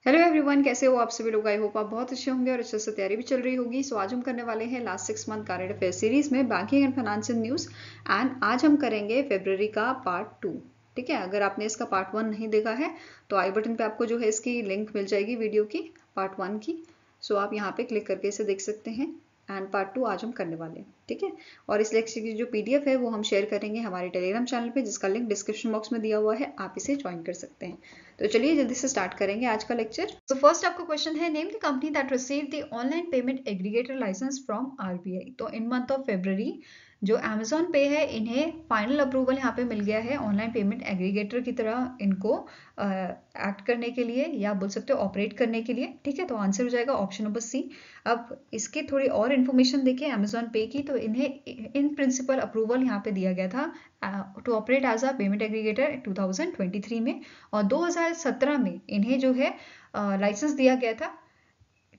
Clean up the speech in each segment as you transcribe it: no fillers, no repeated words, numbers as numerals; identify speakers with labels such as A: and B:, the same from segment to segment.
A: Hello everyone, कैसे हो आप सभी लोग। आई होप आप बहुत अच्छे होंगे और अच्छे से तैयारी भी चल रही होगी। सो आज हम करने वाले हैं last 6 month current affair series में banking and financial news. And आज हम करेंगे फरवरी का पार्ट 2। ठीक है, अगर आपने इसका पार्ट 1 नहीं देखा है तो आई बटन पे आपको जो है इसकी लिंक मिल जाएगी वीडियो की पार्ट 1 की। सो आप यहाँ पे क्लिक करके इसे देख सकते हैं। एंड पार्ट 2 आज हम करने वाले हैं। ठीक है, और इस लेक्चर की जो पीडीएफ है वो हम शेयर करेंगे हमारे टेलीग्राम चैनल पे, जिसका लिंक डिस्क्रिप्शन बॉक्स में दिया हुआ है, आप इसे ज्वाइन कर सकते हैं। तो चलिए जल्दी से स्टार्ट करेंगे आज का लेक्चर। तो फर्स्ट आपका क्वेश्चन है, name the company that received the online payment aggregator licence from RBI. तो इन मंथ ऑफ फरवरी जो अमेजोन पे है, इन्हें फाइनल अप्रूवल यहाँ पे मिल गया है ऑनलाइन पेमेंट एग्रीगेटर की तरह इनको एक्ट करने के लिए, या बोल सकते हो ऑपरेट करने के लिए। ठीक है, तो आंसर हो जाएगा ऑप्शन नंबर सी। अब इसकी थोड़ी और इन्फॉर्मेशन देखिए अमेजोन पे की, तो इन्हें इन प्रिंसिपल अप्रूवल यहाँ पे दिया गया था to operate as a payment aggregator 2023 में, और 2017 में इन्हें जो है लाइसेंस दिया गया था।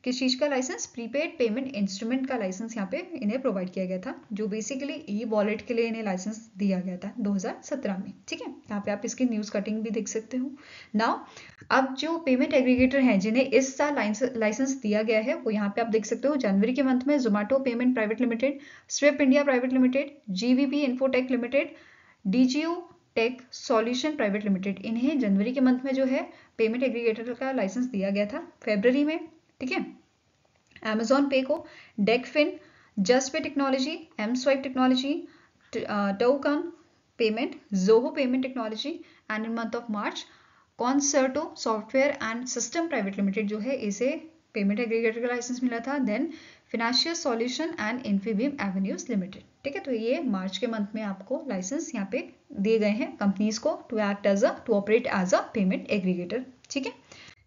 A: किस चीज का लाइसेंस? प्रीपेड पेमेंट इंस्ट्रूमेंट का लाइसेंस यहाँ पे इन्हें प्रोवाइड किया गया था, जो बेसिकली ई वॉलेट के लिए इन्हें लाइसेंस दिया गया था 2017 में। ठीक है, यहाँ पे आप इसकी न्यूज कटिंग भी देख सकते हो। नाउ अब जो पेमेंट एग्रीगेटर हैं जिन्हें इस साल लाइसेंस दिया गया है, वो यहाँ पे आप देख सकते हो जनवरी के मंथ में Zomato payment private limited, Swip India private limited, GVB Infotech limited, Digio tech solution private limited, इन्हें जनवरी के मंथ में जो है पेमेंट एग्रीगेटर का लाइसेंस दिया गया था। फरवरी में, ठीक है, अमेजॉन पे को Decfin, just pay technology, M swipe technology, token payment, Zoho payment technology, and in month of March Concerto software and system private limited जो है इसे पेमेंट एग्रीगेटर का लाइसेंस मिला था। Then financial solution and Infibeam Avenues limited. ठीक है, तो ये मार्च के मंथ में आपको लाइसेंस यहाँ पे दिए गए हैं कंपनीज को to operate as a payment aggregator. ठीक है,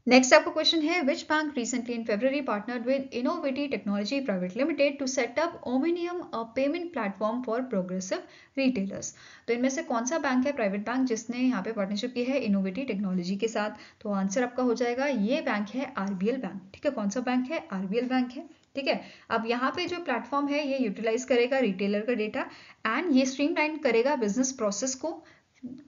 A: नेक्स्ट आपका क्वेश्चन है, which bank recently in February partnered with innovative technology private limited to set up omnium a payment platform for progressive retailers. तो इनमें से कौन सा बैंक है प्राइवेट बैंक जिसने यहाँ पे पार्टनरशिप की है इनोवेटिव टेक्नोलॉजी के साथ? तो आंसर आपका हो जाएगा, ये बैंक है आरबीएल बैंक। ठीक है, कौन सा बैंक है? आरबीएल बैंक है। ठीक है, अब यहाँ पे जो प्लेटफॉर्म है ये यूटिलाइज करेगा रिटेलर का डेटा एंड ये स्ट्रीमलाइन करेगा बिजनेस प्रोसेस को,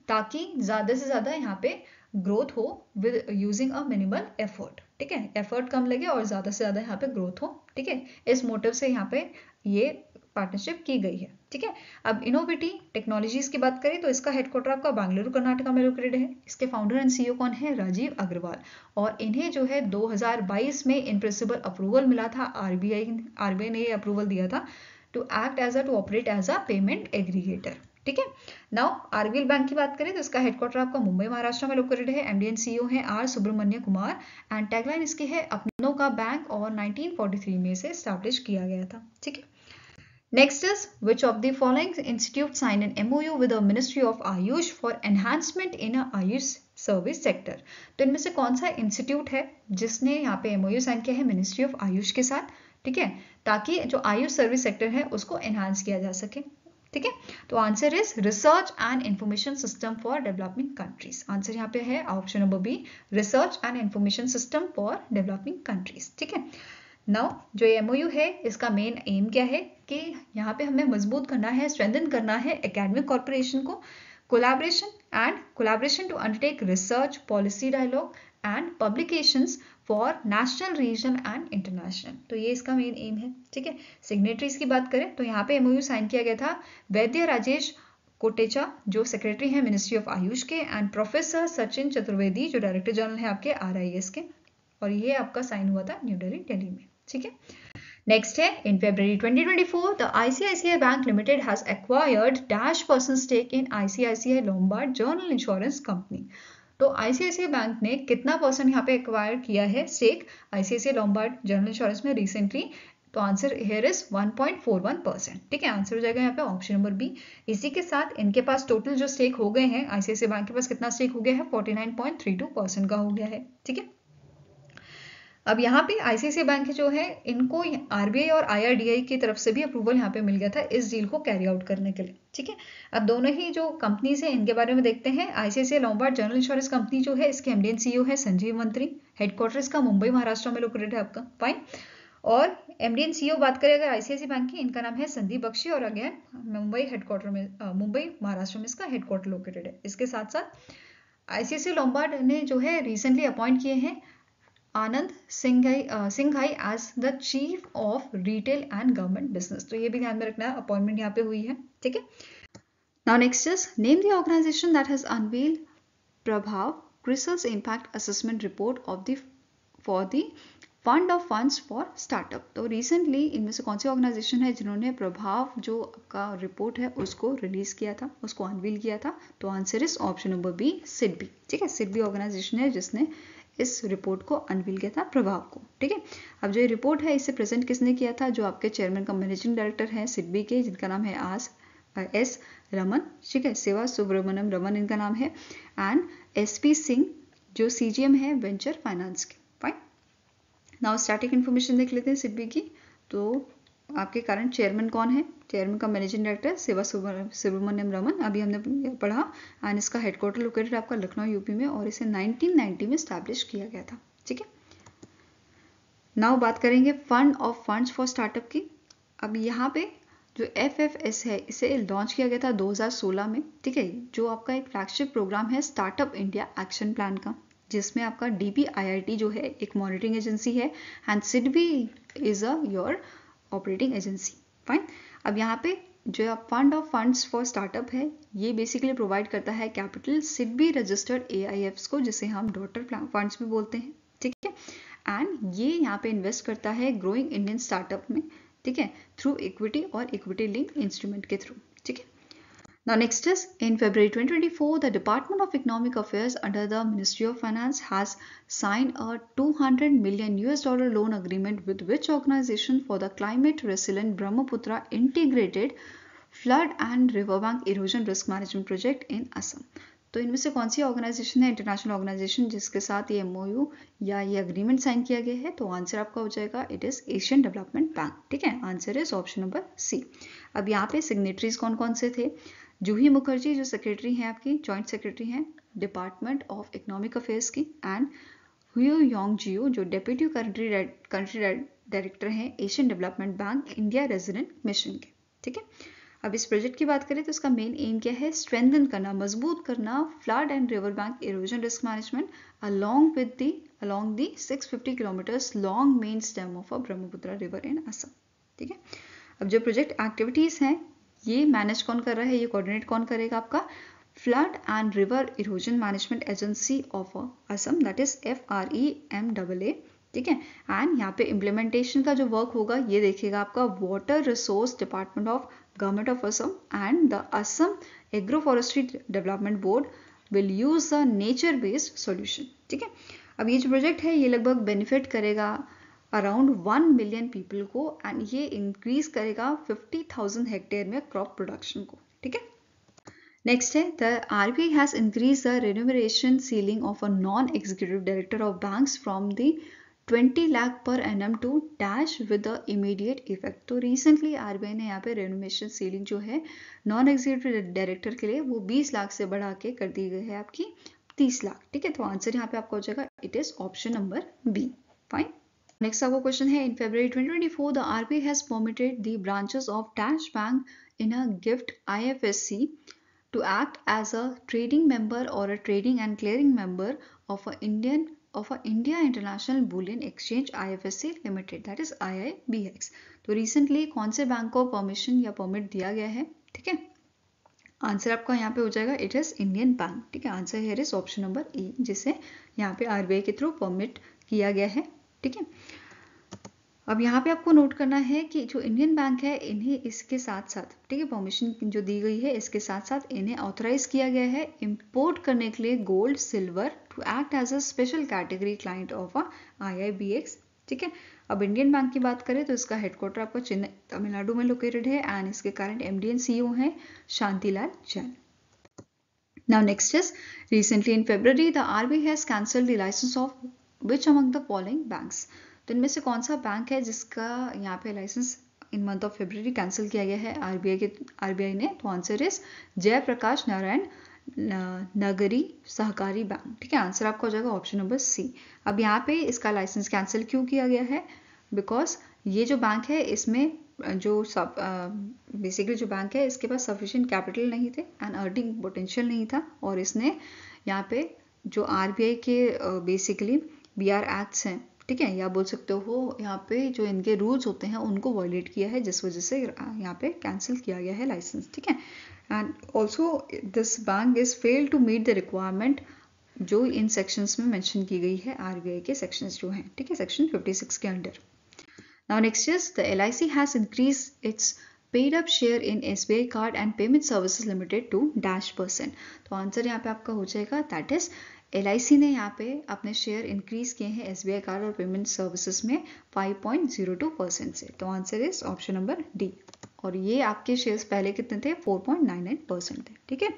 A: ताकि ज्यादा से ज्यादा यहाँ पे ग्रोथ हो with using a minimal effort. ठीक है, एफर्ट कम लगे और ज्यादा से ज्यादा यहाँ पे ग्रोथ हो। ठीक है, इस मोटिव से यहाँ पे ये पार्टनरशिप की गई है। ठीक है, अब इनोवेटिव टेक्नोलॉजीज की बात करें तो इसका हेडक्वार्टर आपका बेंगलुरु कर्नाटका में लोकेटेड है। इसके फाउंडर एंड सीईओ कौन है? राजीव अग्रवाल। और इन्हें जो है 2022 में इन प्रिंसिपल अप्रूवल मिला था, आरबीआई ने अप्रूवल दिया था to operate as a payment aggregator. ठीक है, नाउ आरबीएल बैंक की बात करें तो इसका हेडक्वार्टर आपका मुंबई महाराष्ट्र में लोकेटेड है। एमडी एंड सीईओ है R Subramanya Kumar and tagline इसकी है अपनों का बैंक, और 1943 में इसे स्टैब्लिश किया गया था। ठीक है, next is which of the following institute sign an MoU with the ministry of Ayush for enhancement in Ayush service sector. तो इनमें से कौन सा इंस्टीट्यूट है जिसने यहाँ पे एमओयू साइन किया है मिनिस्ट्री ऑफ आयुष के साथ? ठीक है, ताकि जो आयुष सर्विस सेक्टर है उसको एनहांस किया जा सके। ठीक है, तो answer is research and information system for developing countries. Answer यहाँ पे है option number B, research and information system for developing countries. ठीक है, नाउ जो एमओयू है इसका मेन एम क्या है कि यहाँ पे हमें मजबूत करना है, स्ट्रेंथन करना है एकेडमिक कॉर्पोरेशन को, collaboration to undertake research, policy dialogue and publications for national, regional and international। तो ये इसका मेन एम है। ठीक है, सिग्नेटरीज की बात करें तो यहाँ पे एमओयू साइन किया गया था वैद्य राजेश कोटेचा जो सेक्रेटरी है मिनिस्ट्री ऑफ आयुष के, एंड प्रोफेसर सचिन चतुर्वेदी जो डायरेक्टर जनरल है आपके आरआईएस के, और ये आपका साइन हुआ था न्यू दिल्ली में। ठीक है, नेक्स्ट है, in February 2024 the ICICI bank limited has acquired -% stake in ICICI lombard general insurance company. तो ICICI बैंक ने कितना परसेंट यहाँ पे एक्वायर किया है stake ICICI lombard general insurance में रिसेंटली? तो आंसर हियर इज 1.41%। ठीक है, आंसर हो जाएगा यहाँ पे ऑप्शन नंबर बी। इसी के साथ इनके पास टोटल जो स्टेक हो गए हैं, ICICI बैंक के पास कितना स्टेक हो गया है? 49.32% का हो गया है। ठीक है, अब यहाँ पे आईसीआईसीआई बैंक जो है इनको आरबीआई और आईआरडीआई की तरफ से भी अप्रूवल यहाँ पे मिल गया था इस डील को कैरी आउट करने के लिए। ठीक है, अब दोनों ही जो कंपनीज हैं इनके बारे में देखते हैं। ICICI Lombard general insurance company जो है इसके एमडी एंड सीईओ है संजीव मंत्री, हेडक्वार्टर इसका मुंबई महाराष्ट्र में लोकेटेड है आपका। फाइन, और एमडी एंड सीईओ बात करें अगर आईसीआईसीआई बैंक की, इनका नाम है संदीप बख्शी, और अगेन मुंबई महाराष्ट्र में इसका हेडक्वार्टर लोकेटेड है। इसके साथ साथ आईसीआईसीआई लोम्बार्ड ने जो है रिसेंटली अपॉइंट किए हैं Anand Singhai as the chief of retail and government business. तो ये भी ध्यान में रखना है, अपॉइंटमेंट यहाँ पे हुई है, ठीक है। Now next is name the organization that has unveiled Prabhav CRISIL's impact assessment report for the fund of funds for startup. तो रिसेंटली इनमें से कौन सी ऑर्गेनाइजेशन है जिन्होंने प्रभाव जो आपका रिपोर्ट है उसको रिलीज किया था, उसको अनवील किया था? तो answer is option number B, SIDBI, ठीक है। सिडबी ऑर्गेनाइजेशन है जिसने इस रिपोर्ट को अनवील किया था, प्रभाव को, ठीक है। अब जो ये रिपोर्ट है इसे प्रेजेंट किसने किया था? जो आपके चेयरमैन का मैनेजिंग डायरेक्टर है सिडबी के, जिनका नाम है एस रमन, ठीक है, शिवा सुब्रमण्यम रमन इनका नाम है, एंड एसपी सिंह जो सीजीएम है वेंचर फाइनेंस के। फाइन, नाउ स्टैटिक इन्फॉर्मेशन देख लेते हैं सिडबी की। तो आपके करंट चेयरमैन कौन है? चेयरमैन का मैनेजिंग डायरेक्टर शिवा सुब्रमण्यम रमन, अभी हमने पढ़ा, एंड इसका हेडक्वार्टर लोकेटेड आपका लखनऊ यूपी में, और इसे 1990 में स्टैब्लिश किया गया था, ठीक है। नाउ बात करेंगे fund of funds for startup की। अब यहाँ पे जो FFS है इसे लॉन्च किया गया था 2016 में, ठीक है, जो आपका एक फ्लैगशिप प्रोग्राम है स्टार्टअप इंडिया एक्शन प्लान का, जिसमें आपका DPIIT जो है एक मॉनिटरिंग एजेंसी है, and SIDBI is your operating agency. Fine, अब यहाँ पे जो fund of funds for startup है ये बेसिकली प्रोवाइड करता है कैपिटल सिडबी रजिस्टर्ड AIFs को, जिसे हम डॉटर फंड्स भी बोलते हैं, ठीक है, एंड ये यहाँ पे इन्वेस्ट करता है ग्रोइंग इंडियन स्टार्टअप में, ठीक है, थ्रू इक्विटी और इक्विटी लिंक इंस्ट्रूमेंट के थ्रू, ठीक है। Now next is in February 2024, the Department of Economic Affairs under the Ministry of Finance has signed a $200 million loan agreement with which organization for the climate resilient Brahmaputra integrated flood and riverbank erosion risk management project in Assam। तो इनमें से कौन सी organisation है, international organisation, जिसके साथ ये MOU या ये अग्रीमेंट साइन किया गया है? तो आंसर आपका हो जाएगा it is Asian development bank, ठीक है, answer is option number C. अब यहाँ पे सिग्नेटरीज कौन कौन से थे? जूही मुखर्जी जो सेक्रेटरी हैं आपकी, जॉइंट सेक्रेटरी हैं डिपार्टमेंट ऑफ इकोनॉमिक अफेयर्स की, एंड हुयो योंग जियो जो डेप्यूटी कंट्री डायरेक्टर हैं Asian development bank India resident mission के, ठीक है। अब इस प्रोजेक्ट की बात करें तो इसका मेन एम क्या है? स्ट्रेंथन करना, मजबूत करना flood and river bank erosion risk management along the 650 kilometres long main stem of a Brahmaputra river in Assam, ठीक है। अब जो प्रोजेक्ट एक्टिविटीज हैं ये मैनेज कौन कर रहा है, ये कोऑर्डिनेट कौन करेगा? आपका flood and river erosion management agency of Assam, that is FREMAA, ठीक है। एंड यहाँ पे इम्प्लीमेंटेशन का जो वर्क होगा ये देखेगा आपका water resource department of government of Assam, and the Assam agro forestry development board will use the nature based solution, ठीक है। अब ये जो प्रोजेक्ट है ये लगभग बेनिफिट करेगा अराउंड 1 मिलियन पीपल को, एंड ये इंक्रीज करेगा 50,000 हेक्टेयर में क्रॉप प्रोडक्शन को, ठीक है। नेक्स्ट है the RBI has increase the remuneration ceiling of a non executive director of banks from the 20 lakh per annum to dash with the immediate effect. तो recently RBI ने यहाँ पे रेन्यूमरेशन सीलिंग जो है नॉन एग्जीक्यूटिव डायरेक्टर के लिए वो 20 लाख से बढ़ा के कर दी गई है आपकी 30 लाख, ठीक है। तो आंसर यहाँ पे आपका हो जाएगा it is option number B. Fine, next आपका क्वेश्चन है in February 2024 the RBI has permitted the branches of Dash Bank in a GIFT IFSC to act as a trading member or a trading and clearing member of a India International Bullion Exchange IFSC Limited, that is IIBX। तो recently कौन से bank को permission या permit दिया गया है, ठीक है। आंसर आपका यहाँ पे हो जाएगा इट इज इंडियन बैंक, ठीक है। Answer here is option number ई, जिसे यहाँ पे RBI के थ्रू परमिट किया गया है, ठीक है। अब यहाँ पे आपको नोट करना है कि जो इंडियन बैंक है इन्हें इसके साथ साथ, ठीक है, परमिशन जो दी गई है इसके साथ साथ इन्हें ऑथराइज किया गया है इंपोर्ट करने के लिए gold silver to act as a special category client of IIBX, ठीक है। अब इंडियन बैंक की बात करें तो इसका हेडक्वार्टर आपका चेन्नई तमिलनाडु में लोकेटेड है, एंड इसके करंट MD and CEO हैं Shantilal Jain. Now next is recently in February the RBI has cancelled the license of which among the following banks। तो इनमें से कौन सा बैंक है जिसका यहाँ पे licence in month of February cancel किया गया है RBI ने? तो आंसर इज जयप्रकाश नारायण नगरी सहकारी बैंक, ठीक है। आंसर आपका हो जाएगा ऑप्शन नंबर सी। अब यहाँ पे इसका लाइसेंस कैंसिल क्यों किया गया है? बिकॉज ये जो बैंक है इसमें जो बेसिकली जो बैंक है इसके पास सफिशिएंट कैपिटल नहीं थे एंड अर्निंग पोटेंशियल नहीं था, और इसने यहाँ पे जो RBI के बेसिकली BR एक्ट्स हैं, ठीक है, या बोल सकते हो यहाँ पे जो इनके रूल्स होते हैं उनको वायलेट किया है, जिस वजह से यहाँ पे कैंसिल किया गया है लाइसेंस, ठीक है। And also this bank is fail to meet the requirement जो इन सेक्शंस में मेंशन की गई है, RBI के सेक्शंस जो हैं, ठीक है, सेक्शन 56 के अंडर। Now next is the LIC has increase its paid up share in SBI card and payment services limited to %। तो आंसर यहाँ पे आपका हो जाएगा दैट इज LIC ने यहाँ पे अपने शेयर इंक्रीज किए हैं SBI कार्ड और पेमेंट सर्विसेज में 5.02% से। तो answer is option number D. और ये आपके शेयर्स पहले कितने थे? 4.99% थे, ठीक है।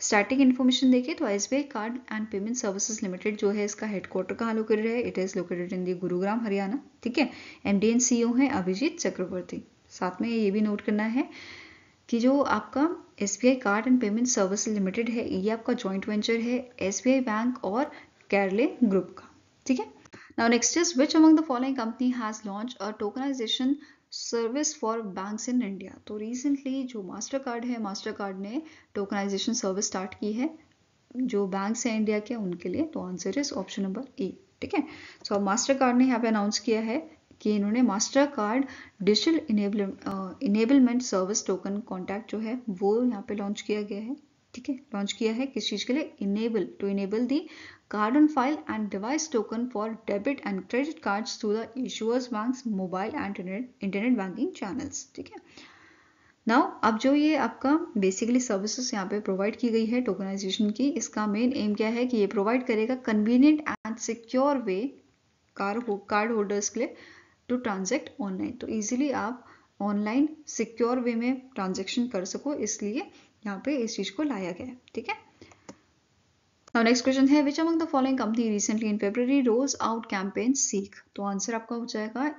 A: स्टैटिक इन्फॉर्मेशन देखिए तो SBI card and payment services limited जो है इसका हेडक्वार्टर कहाँ लोकेटेड है? इट इज लोकेटेड इन दी गुरुग्राम हरियाणा, ठीक है। MD एंड CEO है अभिजीत चक्रवर्ती। साथ में ये भी नोट करना है कि जो आपका SBI card and payment service limited है ये आपका जॉइंट वेंचर है SBI बैंक और केरले ग्रुप का, ठीक है। Now next is which among the following company has launch a tokenisation service for banks in India. तो रिसेंटली जो मास्टर कार्ड है, मास्टर कार्ड ने टोकनाइजेशन सर्विस स्टार्ट की है जो बैंक्स हैं इंडिया के उनके लिए। तो answer is option number A, ठीक है। सो मास्टर कार्ड ने यहाँ पे अनाउंस किया है कि इन्होंने master card digital enablement service token contact जो है वो यहाँ पे लॉन्च किया गया है, ठीक है। लॉन्च किया है किस चीज़ के लिए? Enable the card on file and device token for debit and credit cards through the issuers banks mobile and internet banking channels, ठीक है। नाउ अब जो ये आपका बेसिकली सर्विसेज यहाँ पे प्रोवाइड की गई है टोकनाइजेशन की, इसका मेन एम क्या है कि ये प्रोवाइड करेगा convenient and secure way card holders के लिए टू ट्रांजेक्ट ऑनलाइन। तो इजीली आप ऑनलाइन सिक्योर वे में ट्रांजेक्शन कर सको, इसलिए यहाँ पे इस चीज को लाया गया है, ठीक है। नाउ नेक्स्ट क्वेश्चन है विच among the following company recently in February roles out campaign seek. तो आंसर आपका हो जाएगा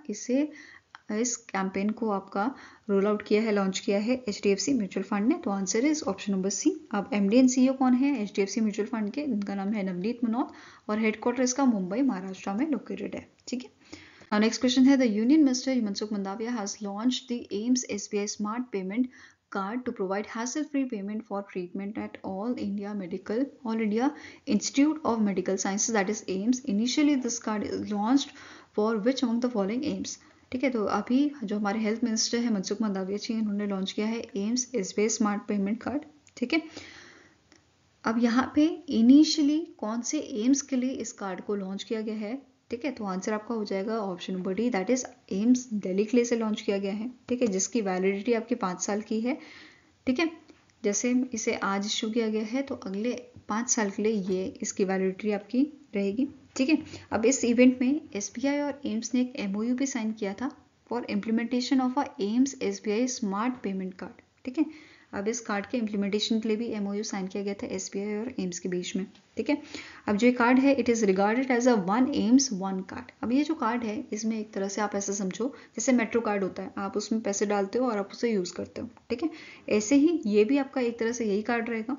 A: इस कैंपेन को आपका रोल आउट किया है, लॉन्च किया है HDFC म्यूचुअल फंड ने। तो answer is option number C. अब MD एंड CEO कौन है HDFC म्यूचुअल फंड के? इनका नाम है नवनीत मनोत और हेडक्वार्टर इसका मुंबई महाराष्ट्र में लोकेटेड है, ठीक है। Now next question है the Union Minister Mansukh Mandaviya has launched the AIMS SBI Smart Payment Card to provide hassle-free payment for treatment at All India Institute of Medical Sciences, that is AIMS. Initially this card is launched for which among the following AIMS? ठीक है, तो अभी जो हमारे health minister है मनसुख मंदाविया जी, इन्होंने launch किया है AIIMS SBI smart payment card, ठीक है। अब यहाँ पे इनिशियली कौन से एम्स के लिए इस कार्ड को लॉन्च किया गया है, ठीक है। तो आंसर आपका हो जाएगा option number D, that is AIIMS Delhi के लिए से लॉन्च किया गया है, ठीक है, जिसकी वैलिडिटी आपकी 5 साल की है, ठीक है। जैसे इसे आज इशू किया गया है तो अगले 5 साल के लिए ये इसकी वैलिडिटी आपकी रहेगी, ठीक है। अब इस इवेंट में SBI और एम्स ने एक MOU भी साइन किया था for implementation of a AIIMS SBI smart payment card, ठीक है। अब इस कार्ड के इम्प्लीमेंटेशन के लिए भी MOU साइन किया गया था SBI और एम्स के बीच में, ठीक है। अब जो ये कार्ड है it is regarded as a one aims one card. अब ये जो कार्ड है इसमें एक तरह से आप ऐसा समझो जैसे मेट्रो कार्ड होता है, आप उसमें पैसे डालते हो और आप उसे यूज करते हो, ठीक है। ऐसे ही ये भी आपका एक तरह से यही कार्ड रहेगा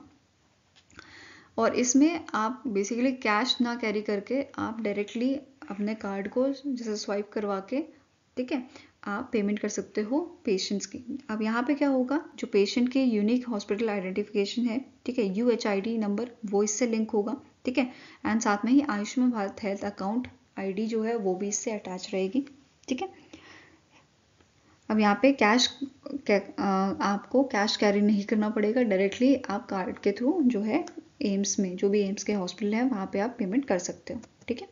A: और इसमें आप बेसिकली कैश ना कैरी करके आप डायरेक्टली अपने कार्ड को जैसे स्वाइप करवा के, ठीक है, आप पेमेंट कर सकते हो पेशेंट्स की। अब यहाँ पे क्या होगा, जो पेशेंट के यूनिक हॉस्पिटल आइडेंटिफिकेशन है, ठीक है, UHID नंबर वो इससे लिंक होगा, ठीक है। एंड साथ में ही Ayushman Bharat health account ID जो है वो भी इससे अटैच रहेगी, ठीक है। अब यहाँ पे आपको कैश कैरी नहीं करना पड़ेगा, डायरेक्टली आप कार्ड के थ्रू जो है एम्स में जो भी एम्स के हॉस्पिटल है वहाँ पे आप पेमेंट कर सकते हो, ठीक है।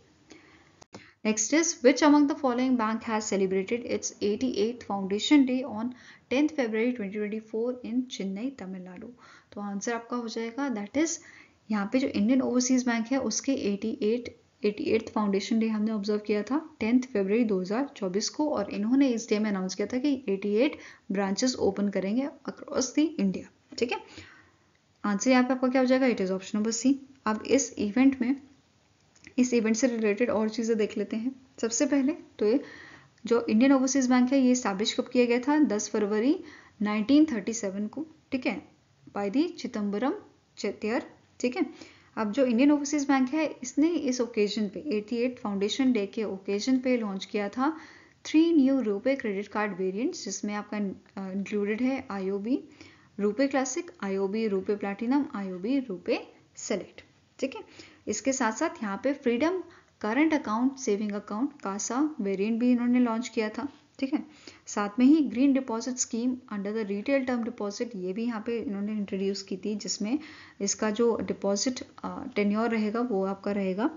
A: Next is which among the following bank has celebrated its 88th Foundation Day on 10th February 2024 in Chennai, Tamil Nadu? तो आंसर आपका हो जाएगा दैट इज यहाँ पे जो इंडियन ओवरसीज बैंक है उसके 88th फाउंडेशन डे हमने ऑब्जर्व किया था 10th फरवरी 2024 को और इन्होंने इस डे में अनाउंस किया था कि 88 ब्रांचेस ओपन करेंगे अक्रॉस द इंडिया, ठीक है। आंसर यहाँ पे आपका क्या हो जाएगा, it is option number C. अब इस इवेंट से रिलेटेड और चीज़ें देख लेते हैं। सबसे पहले तो ये जो इंडियन ओवरसीज बैंक है ये इस्टेब्लिश कब किया गया था, 10 फरवरी 1937 को, ठीक है, बाय दी चिदम्बरम चेट्टियर, ठीक है। अब जो इंडियन ओवरसीज बैंक है इसने इस ओकेजन पे 88 फाउंडेशन डे के ओकेजन पे लॉन्च किया था 3 new RuPay credit card variants, जिसमें आपका इंक्लूडेड है IOB RuPay classic, IOB RuPay platinum, IOB RuPay select, ठीक है। इसके साथ साथ यहाँ पे freedom current account, saving account, CASA variant भी इन्होंने लॉन्च किया था। ठीक है, साथ में ही green deposit scheme under the retail term deposit, ये भी यहाँ पे इन्होंने इंट्रोड्यूस की थी, जिसमें इसका जो डिपॉजिट टेन्योर रहेगा वो आपका रहेगा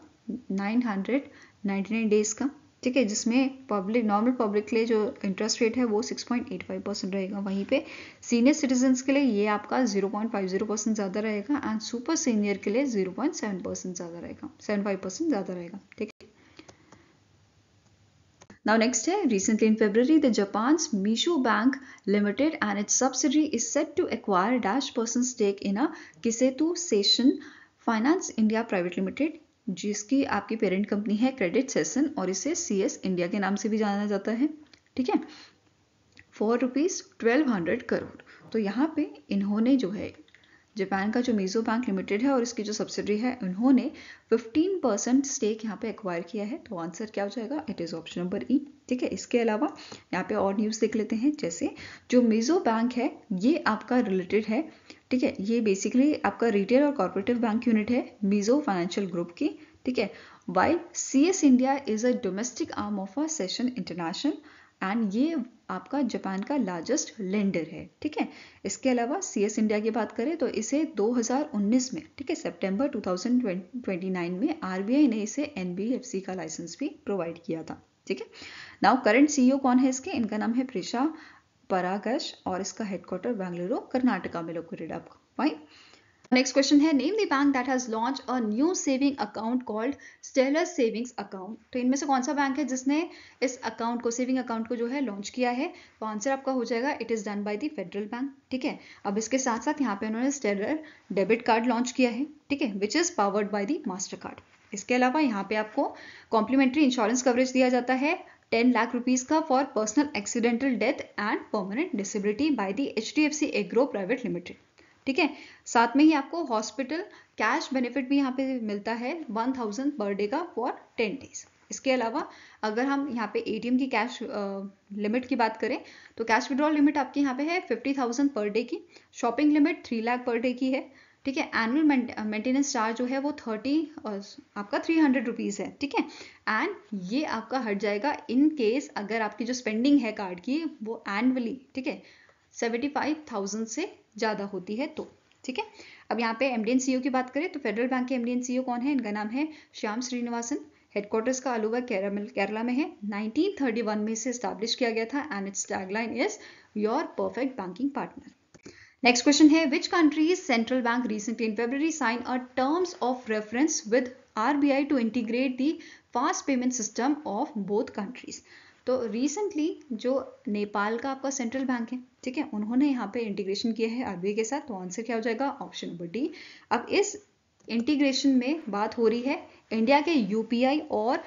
A: 999 डेज का। ठीक है, जिसमें पब्लिक नॉर्मल पब्लिक के लिए जो इंटरेस्ट रेट है वो 6.85% रहेगा। वहीं पे सीनियर सिटीजन्स के लिए ये आपका 0.50% ज़्यादा रहेगा एंड सुपर सीनियर के लिए 0.7% ज़्यादा रहेगा, 75% ज़्यादा रहेगा। ठीक है, Now next है, recently in February, the Japan's Mishu Bank Limited and its subsidiary is set to acquire -% stake in a Kisetu Seishin Finance India Private Limited, जिसकी आपकी पेरेंट कंपनी है क्रेडिट सेशन और इसे CS इंडिया के नाम से भी जाना जाता है। ठीक है, फॉर ₹1200 करोड़। तो यहाँ पे इन्होंने जो है जापान का जो मिजो बैंक लिमिटेड है और इसकी जो सब्सिडरी है, उन्होंने 15% स्टेक यहाँ पे एक्वायर किया है। तो आंसर क्या हो जाएगा? इट इज ऑप्शन नंबर ई। ठीक है, इसके अलावा यहाँ पे और न्यूज़ देख लेते हैं। जैसे जो मिजो बैंक है ये आपका रिलेटेड है, ठीक है, ये बेसिकली आपका रिटेल और कॉर्पोरेटिव बैंक यूनिट है मिजो फाइनेंशियल ग्रुप की। ठीक है, while CS India is a domestic arm of a session international and ये आपका जापान का लार्जेस्ट लेंडर है। ठीक है, इसके अलावा CS इंडिया की बात करें तो इसे 2019 में, ठीक है, सितंबर 2029 में RBI ने इसे NBFC का लाइसेंस भी प्रोवाइड किया था। ठीक है, नाउ करंट CEO कौन है इसके? इनका नाम है प्रिशा परागश और इसका हेडक्वार्टर बेंगलुरु कर्नाटका में लोकेटेड आपका। फाइन, नेक्स्ट क्वेश्चन है, name the bank that has launch a new saving account called stellar savings account. तो इनमें से कौन सा बैंक है जिसने इस अकाउंट को, सेविंग अकाउंट को जो है लॉन्च किया है? तो आंसर आपका हो जाएगा it is done by the federal bank. ठीक है, अब इसके साथ साथ यहाँ पे उन्होंने स्टेलर डेबिट कार्ड लॉन्च किया है, ठीक है, which is powered by the master card. इसके अलावा यहाँ पे आपको कॉम्प्लीमेंट्री इंश्योरेंस कवरेज दिया जाता है 10 लाख रुपीज का for personal accidental death and permanent disability by the HDFC agro private limited. ठीक है, साथ में ही आपको हॉस्पिटल कैश बेनिफिट भी यहाँ पे मिलता है 1000 पर डे का फॉर 10 डेज। इसके अलावा अगर हम यहाँ पे ATM की कैश लिमिट की बात करें तो कैश विड्रॉल लिमिट आपकी यहाँ पे है 50,000 पर डे की, shopping limit 3 lakh per day की है। ठीक है, एनुअल मेंटेनेंस चार्ज जो है वो 300 रुपीज़ है। ठीक है, एंड ये आपका हट जाएगा इन केस अगर आपकी जो स्पेंडिंग है कार्ड की वो एनुअली, ठीक है, 75,000 से ज़्यादा होती है तो। ठीक है, अब यहाँ पे MD एंड CEO की बात करें तो फेडरल बैंक के MD एंड CEO कौन है? इनका नाम है श्याम श्रीनिवासन। हेडक्वार्टर्स का आलुवा केरला में है। 1931 में इसे स्टैब्लिश किया गया था and its tagline is your perfect banking partner. Next question है, which country's central bank recently in February sign a terms of reference with RBI to integrate the fast payment system of both countries. तो recently जो नेपाल का आपका central bank है, ठीक है, उन्होंने यहाँ पे इंटीग्रेशन किया है RBI के साथ। तो आंसर क्या हो जाएगा? Option number D. अब इस इंटीग्रेशन में बात हो रही है इंडिया के UPI और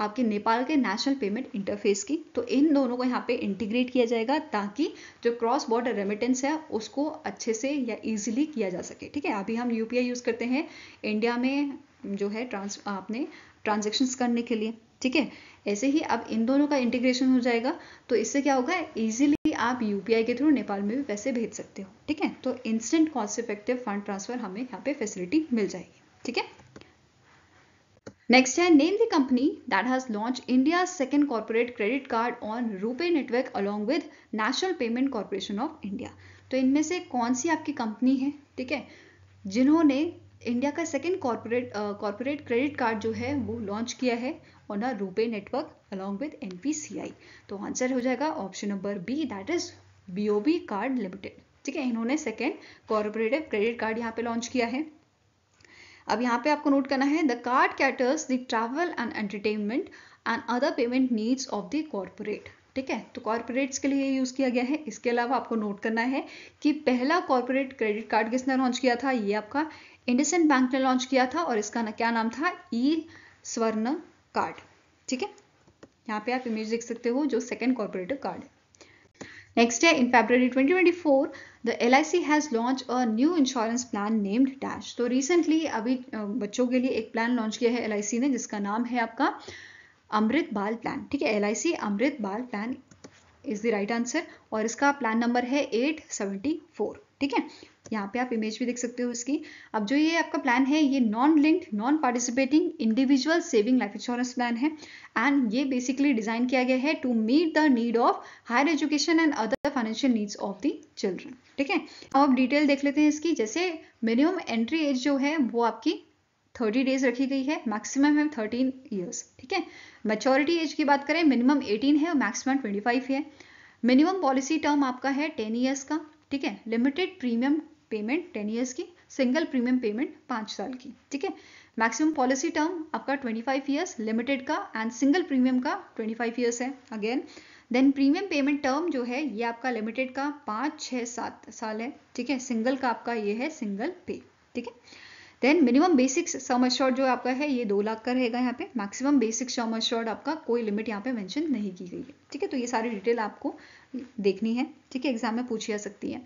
A: आपके नेपाल के नेशनल पेमेंट इंटरफेस की। तो इन दोनों को यहाँ पे इंटीग्रेट किया जाएगा ताकि जो क्रॉस बॉर्डर रेमिटेंस है उसको अच्छे से या इजीली किया जा सके। ठीक है, अभी हम UPI यूज़ करते हैं इंडिया में जो है आपने ट्रांजेक्शन्स करने के लिए। ठीक है, ऐसे ही अब इन दोनों का इंटीग्रेशन हो जाएगा तो इससे क्या होगा, इजीली आप UPI के थ्रू नेपाल में भी पैसे भेज सकते हो। ठीक है, तो instant cost effective fund transfer हमें यहाँ पे फैसिलिटी मिल जाएगी। ठीक है, नेक्स्ट है, name the company that has launch India second corporate credit card on RuPay network along with national payment corporation of India. तो इनमें से कौन सी आपकी कंपनी है, ठीक है, जिन्होंने इंडिया का सेकेंड कॉर्पोरेट क्रेडिट कार्ड जो है वो लॉन्च किया है on a RuPay network along with NPCI। तो आंसर हो जाएगा option number B, that is BOB card limited. ठीक है, इन्होंने सेकेंड कॉर्पोरेटिव क्रेडिट कार्ड यहाँ पे लॉन्च किया है। अब यहाँ पे आपको नोट करना है, the card caters the travel and entertainment and other payment needs of the corporate. ठीक है, तो कॉर्पोरेट्स के लिए यूज़ किया गया है। इसके अलावा आपको नोट करना है कि पहला कॉर्पोरेट क्रेडिट कार्ड किसने लॉन्च किया था? ये आपका इंडसइंड बैंक ने लॉन्च किया था और इसका क्या नाम था? स्वर्ण कार्ड। ठीक है, यहाँ पे आप इमेज देख सकते हो जो सेकेंड कॉर्पोरेटिव कार्ड है। नेक्स्ट है, in February 2024 the LIC has launch a new insurance plan named dash. तो रिसेंटली अभी बच्चों के लिए एक प्लान लॉन्च किया है LIC ने जिसका नाम है आपका अमृत बाल प्लान। ठीक है, LIC अमृत बाल plan is the right answer और इसका प्लान नंबर है 874। ठीक है, यहाँ पे आप इमेज भी देख सकते हो इसकी। अब जो ये आपका प्लान है ये non linked non participating individual saving life insurance plan है एंड ये बेसिकली डिजाइन किया गया है to meet the need of higher education and other financial needs of the children. ठीक है, अब आप डिटेल देख लेते हैं इसकी। जैसे मिनिमम एंट्री एज जो है वो आपकी 30 डेज रखी गई है, मैक्सिमम है 13 ईयर्स। ठीक है, मैच्योरिटी एज की बात करें मिनिमम 18 है और मैक्सिमम 25 है। मिनिमम पॉलिसी टर्म आपका है 10 ईयर्स का। ठीक है, लिमिटेड प्रीमियम पेमेंट 10 ईयर्स की, सिंगल प्रीमियम पेमेंट 5 साल की। ठीक है, मैक्सिमम पॉलिसी टर्म आपका 25 ईयर्स लिमिटेड का एंड सिंगल प्रीमियम का 25 ईयर्स है again. Then premium payment term जो है ये आपका लिमिटेड का 5, 6, 7 साल है। ठीक है, सिंगल का आपका ये है सिंगल पे। ठीक है, then minimum basic sum assured जो आपका है ये 2 लाख का रहेगा यहाँ पे। मैक्सिमम बेसिक सम एश्योर्ड आपका कोई लिमिट यहाँ पे मेंशन नहीं की गई है। ठीक है, तो ये सारी डिटेल आपको देखनी है। ठीक है, एग्जाम में पूछी जा सकती है।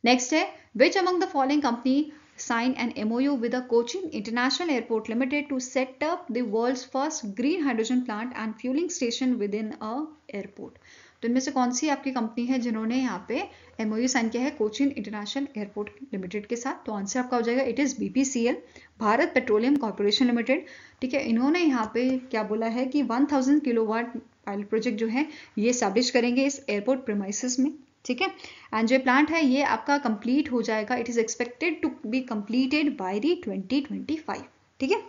A: नेक्स्ट है विच among the following company sign an MOU with the Cochin International Airport Limited to set up the world's first green hydrogen plant and fueling station within a airport। तो इनमें से कौन सी आपकी कंपनी है जिन्होंने यहाँ पे MOU साइन किया है कोचिन इंटरनेशनल एयरपोर्ट लिमिटेड के साथ? तो आंसर आपका हो जाएगा it is BPCL, Bharat petroleum corporation limited. ठीक है, इन्होंने यहाँ पे क्या बोला है कि 1000 किलोवाट पायलट प्रोजेक्ट जो है ये स्टैब्लिश करेंगे इस एयरपोर्ट प्रीमाइसेस में। ठीक है, एंड जो प्लांट है ये आपका कंप्लीट हो जाएगा, it is expected to be completed by the 2025। ठीक है,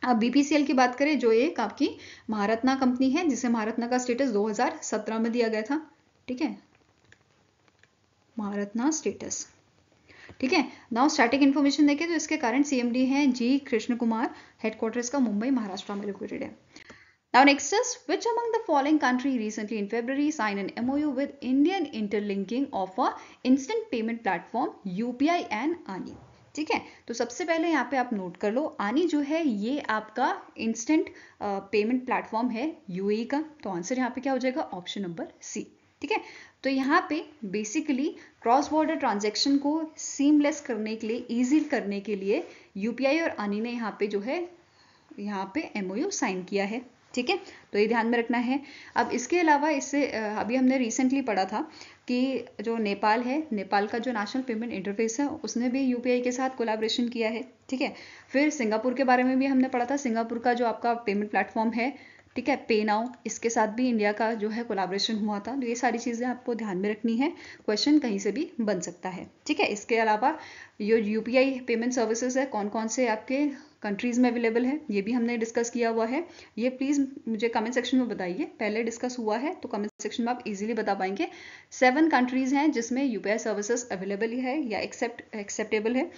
A: अब BPCL की बात करें जो एक आपकी महारत्ना कंपनी है जिसे महारत्ना का स्टेटस 2017 में दिया गया था। ठीक है, महारत्ना स्टेटस। ठीक है, नाउ स्टैटिक इन्फॉर्मेशन देखें तो इसके करंट CMD हैं जी कृष्ण कुमार, हेडक्वार्टर्स का मुंबई महाराष्ट्र में लोकेटेड है। Now next is which among the following country recently in February signed an MOU with Indian interlinking of a instant payment platform UPI and ANI। ठीक है, तो सबसे पहले यहाँ पे आप नोट कर लो आनी जो है ये आपका इंस्टेंट पेमेंट प्लेटफॉर्म है UAE का। तो आंसर यहाँ पे क्या हो जाएगा ऑप्शन नंबर C। ठीक है, तो यहाँ पे बेसिकली क्रॉस बॉर्डर ट्रांजैक्शन को सीमलेस करने के लिए, इजी करने के लिए UPI और ANI ने यहाँ पे जो है यहाँ पे MOU साइन किया है। ठीक है, तो ये ध्यान में रखना है। अब इसके अलावा इससे अभी हमने रिसेंटली पढ़ा था कि जो नेपाल है, नेपाल का जो नेशनल पेमेंट इंटरफेस है उसने भी UPI के साथ कोलैबोरेशन किया है। ठीक है, फिर सिंगापुर के बारे में भी हमने पढ़ा था, सिंगापुर का जो आपका पेमेंट प्लेटफॉर्म है, ठीक है, पे नाउ, इसके साथ भी इंडिया का जो है कोलैबोरेशन हुआ था। तो ये सारी चीज़ें आपको ध्यान में रखनी है, क्वेश्चन कहीं से भी बन सकता है। ठीक है, इसके अलावा जो UPI पेमेंट सर्विसेज है कौन कौन से आपके कंट्रीज में अवेलेबल है ये भी हमने डिस्कस किया हुआ है। ये प्लीज मुझे कमेंट सेक्शन में बताइए, पहले डिस्कस हुआ है तो कमेंट सेक्शन में आप इजीली बता पाएंगे। 7 कंट्रीज हैं जिसमें UPI सर्विसेज अवेलेबल है या एक्सेप्टेबल है,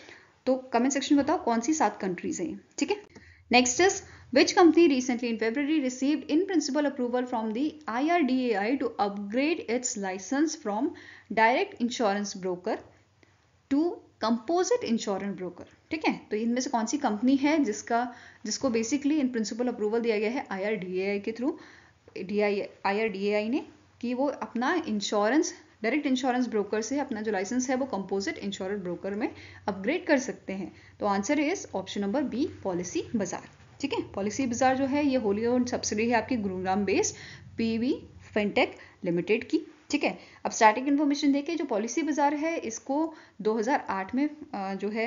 A: तो कमेंट सेक्शन में बताओ कौन सी 7 कंट्रीज हैं। ठीक है, next is which company recently in February received in principle approval from the IRDAI to upgrade its license from direct insurance broker to composite insurance broker. ठीक है, तो इनमें से कौन सी कंपनी है जिसको बेसिकली इन प्रिंसिपल अप्रूवल दिया गया है IRDAI के थ्रू, IRDAI ने, कि वो अपना इंश्योरेंस डायरेक्ट इंश्योरेंस ब्रोकर से अपना जो लाइसेंस है वो कंपोजिट इंश्योरेंस ब्रोकर में अपग्रेड कर सकते हैं। तो answer is option number B, policy बाजार। ठीक है, पॉलिसी बाजार जो है ये होली ओन्ड सब्सिडी है आपकी Gurugram based PV fintech limited की। ठीक है, अब स्टैटिक इन्फॉर्मेशन देखें, जो पॉलिसी बाजार है इसको 2008 में जो है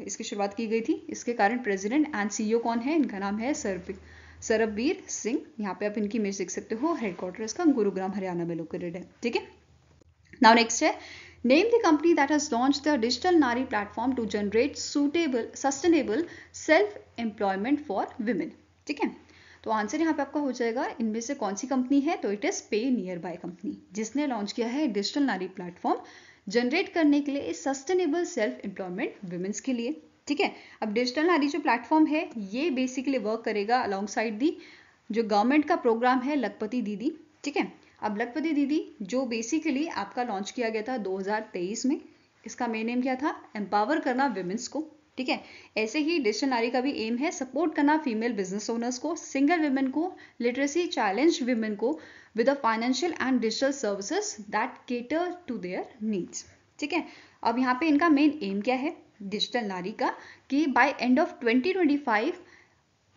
A: इसकी शुरुआत की गई थी। इसके कारण प्रेसिडेंट एंड CEO कौन है, इनका नाम है सरबवीर सिंह। यहाँ पे आप इनकी इमेज देख सकते हो, हेडक्वार्टर इसका गुरुग्राम हरियाणा में लोकेटेड है। ठीक है, नाउ नेक्स्ट है name the company that has launched the digital Naari platform to generate sustainable self employment for women. ठीक है, तो आंसर यहाँ पे आपका हो जाएगा इनमें से कौन सी कंपनी है, तो इट इज पे नियर बाय कंपनी, जिसने लॉन्च किया है डिजिटल नारी प्लेटफॉर्म जनरेट करने के लिए सस्टेनेबल सेल्फ एम्प्लॉयमेंट वुमेन्स के लिए। ठीक है, अब डिजिटल नारी जो प्लेटफॉर्म है ये बेसिकली वर्क करेगा अलॉन्ग साइड दी जो गवर्नमेंट का प्रोग्राम है लखपति दीदी। ठीक है, अब लखपति दीदी जो बेसिकली आपका लॉन्च किया गया था 2023 में, इसका मेन नेम क्या था, एम्पावर करना वुमेन्स को। ठीक है, ऐसे ही डिजिटल नारी का भी एम है सपोर्ट करना फीमेल बिजनेस ओनर्स को, सिंगल वुमेन को, लिटरेसी चैलेंज वुमेन को with financial and digital services that cater to their needs. ठीक है, अब यहाँ पे इनका मेन एम क्या है डिजिटल नारी का, कि बाय एंड ऑफ 2025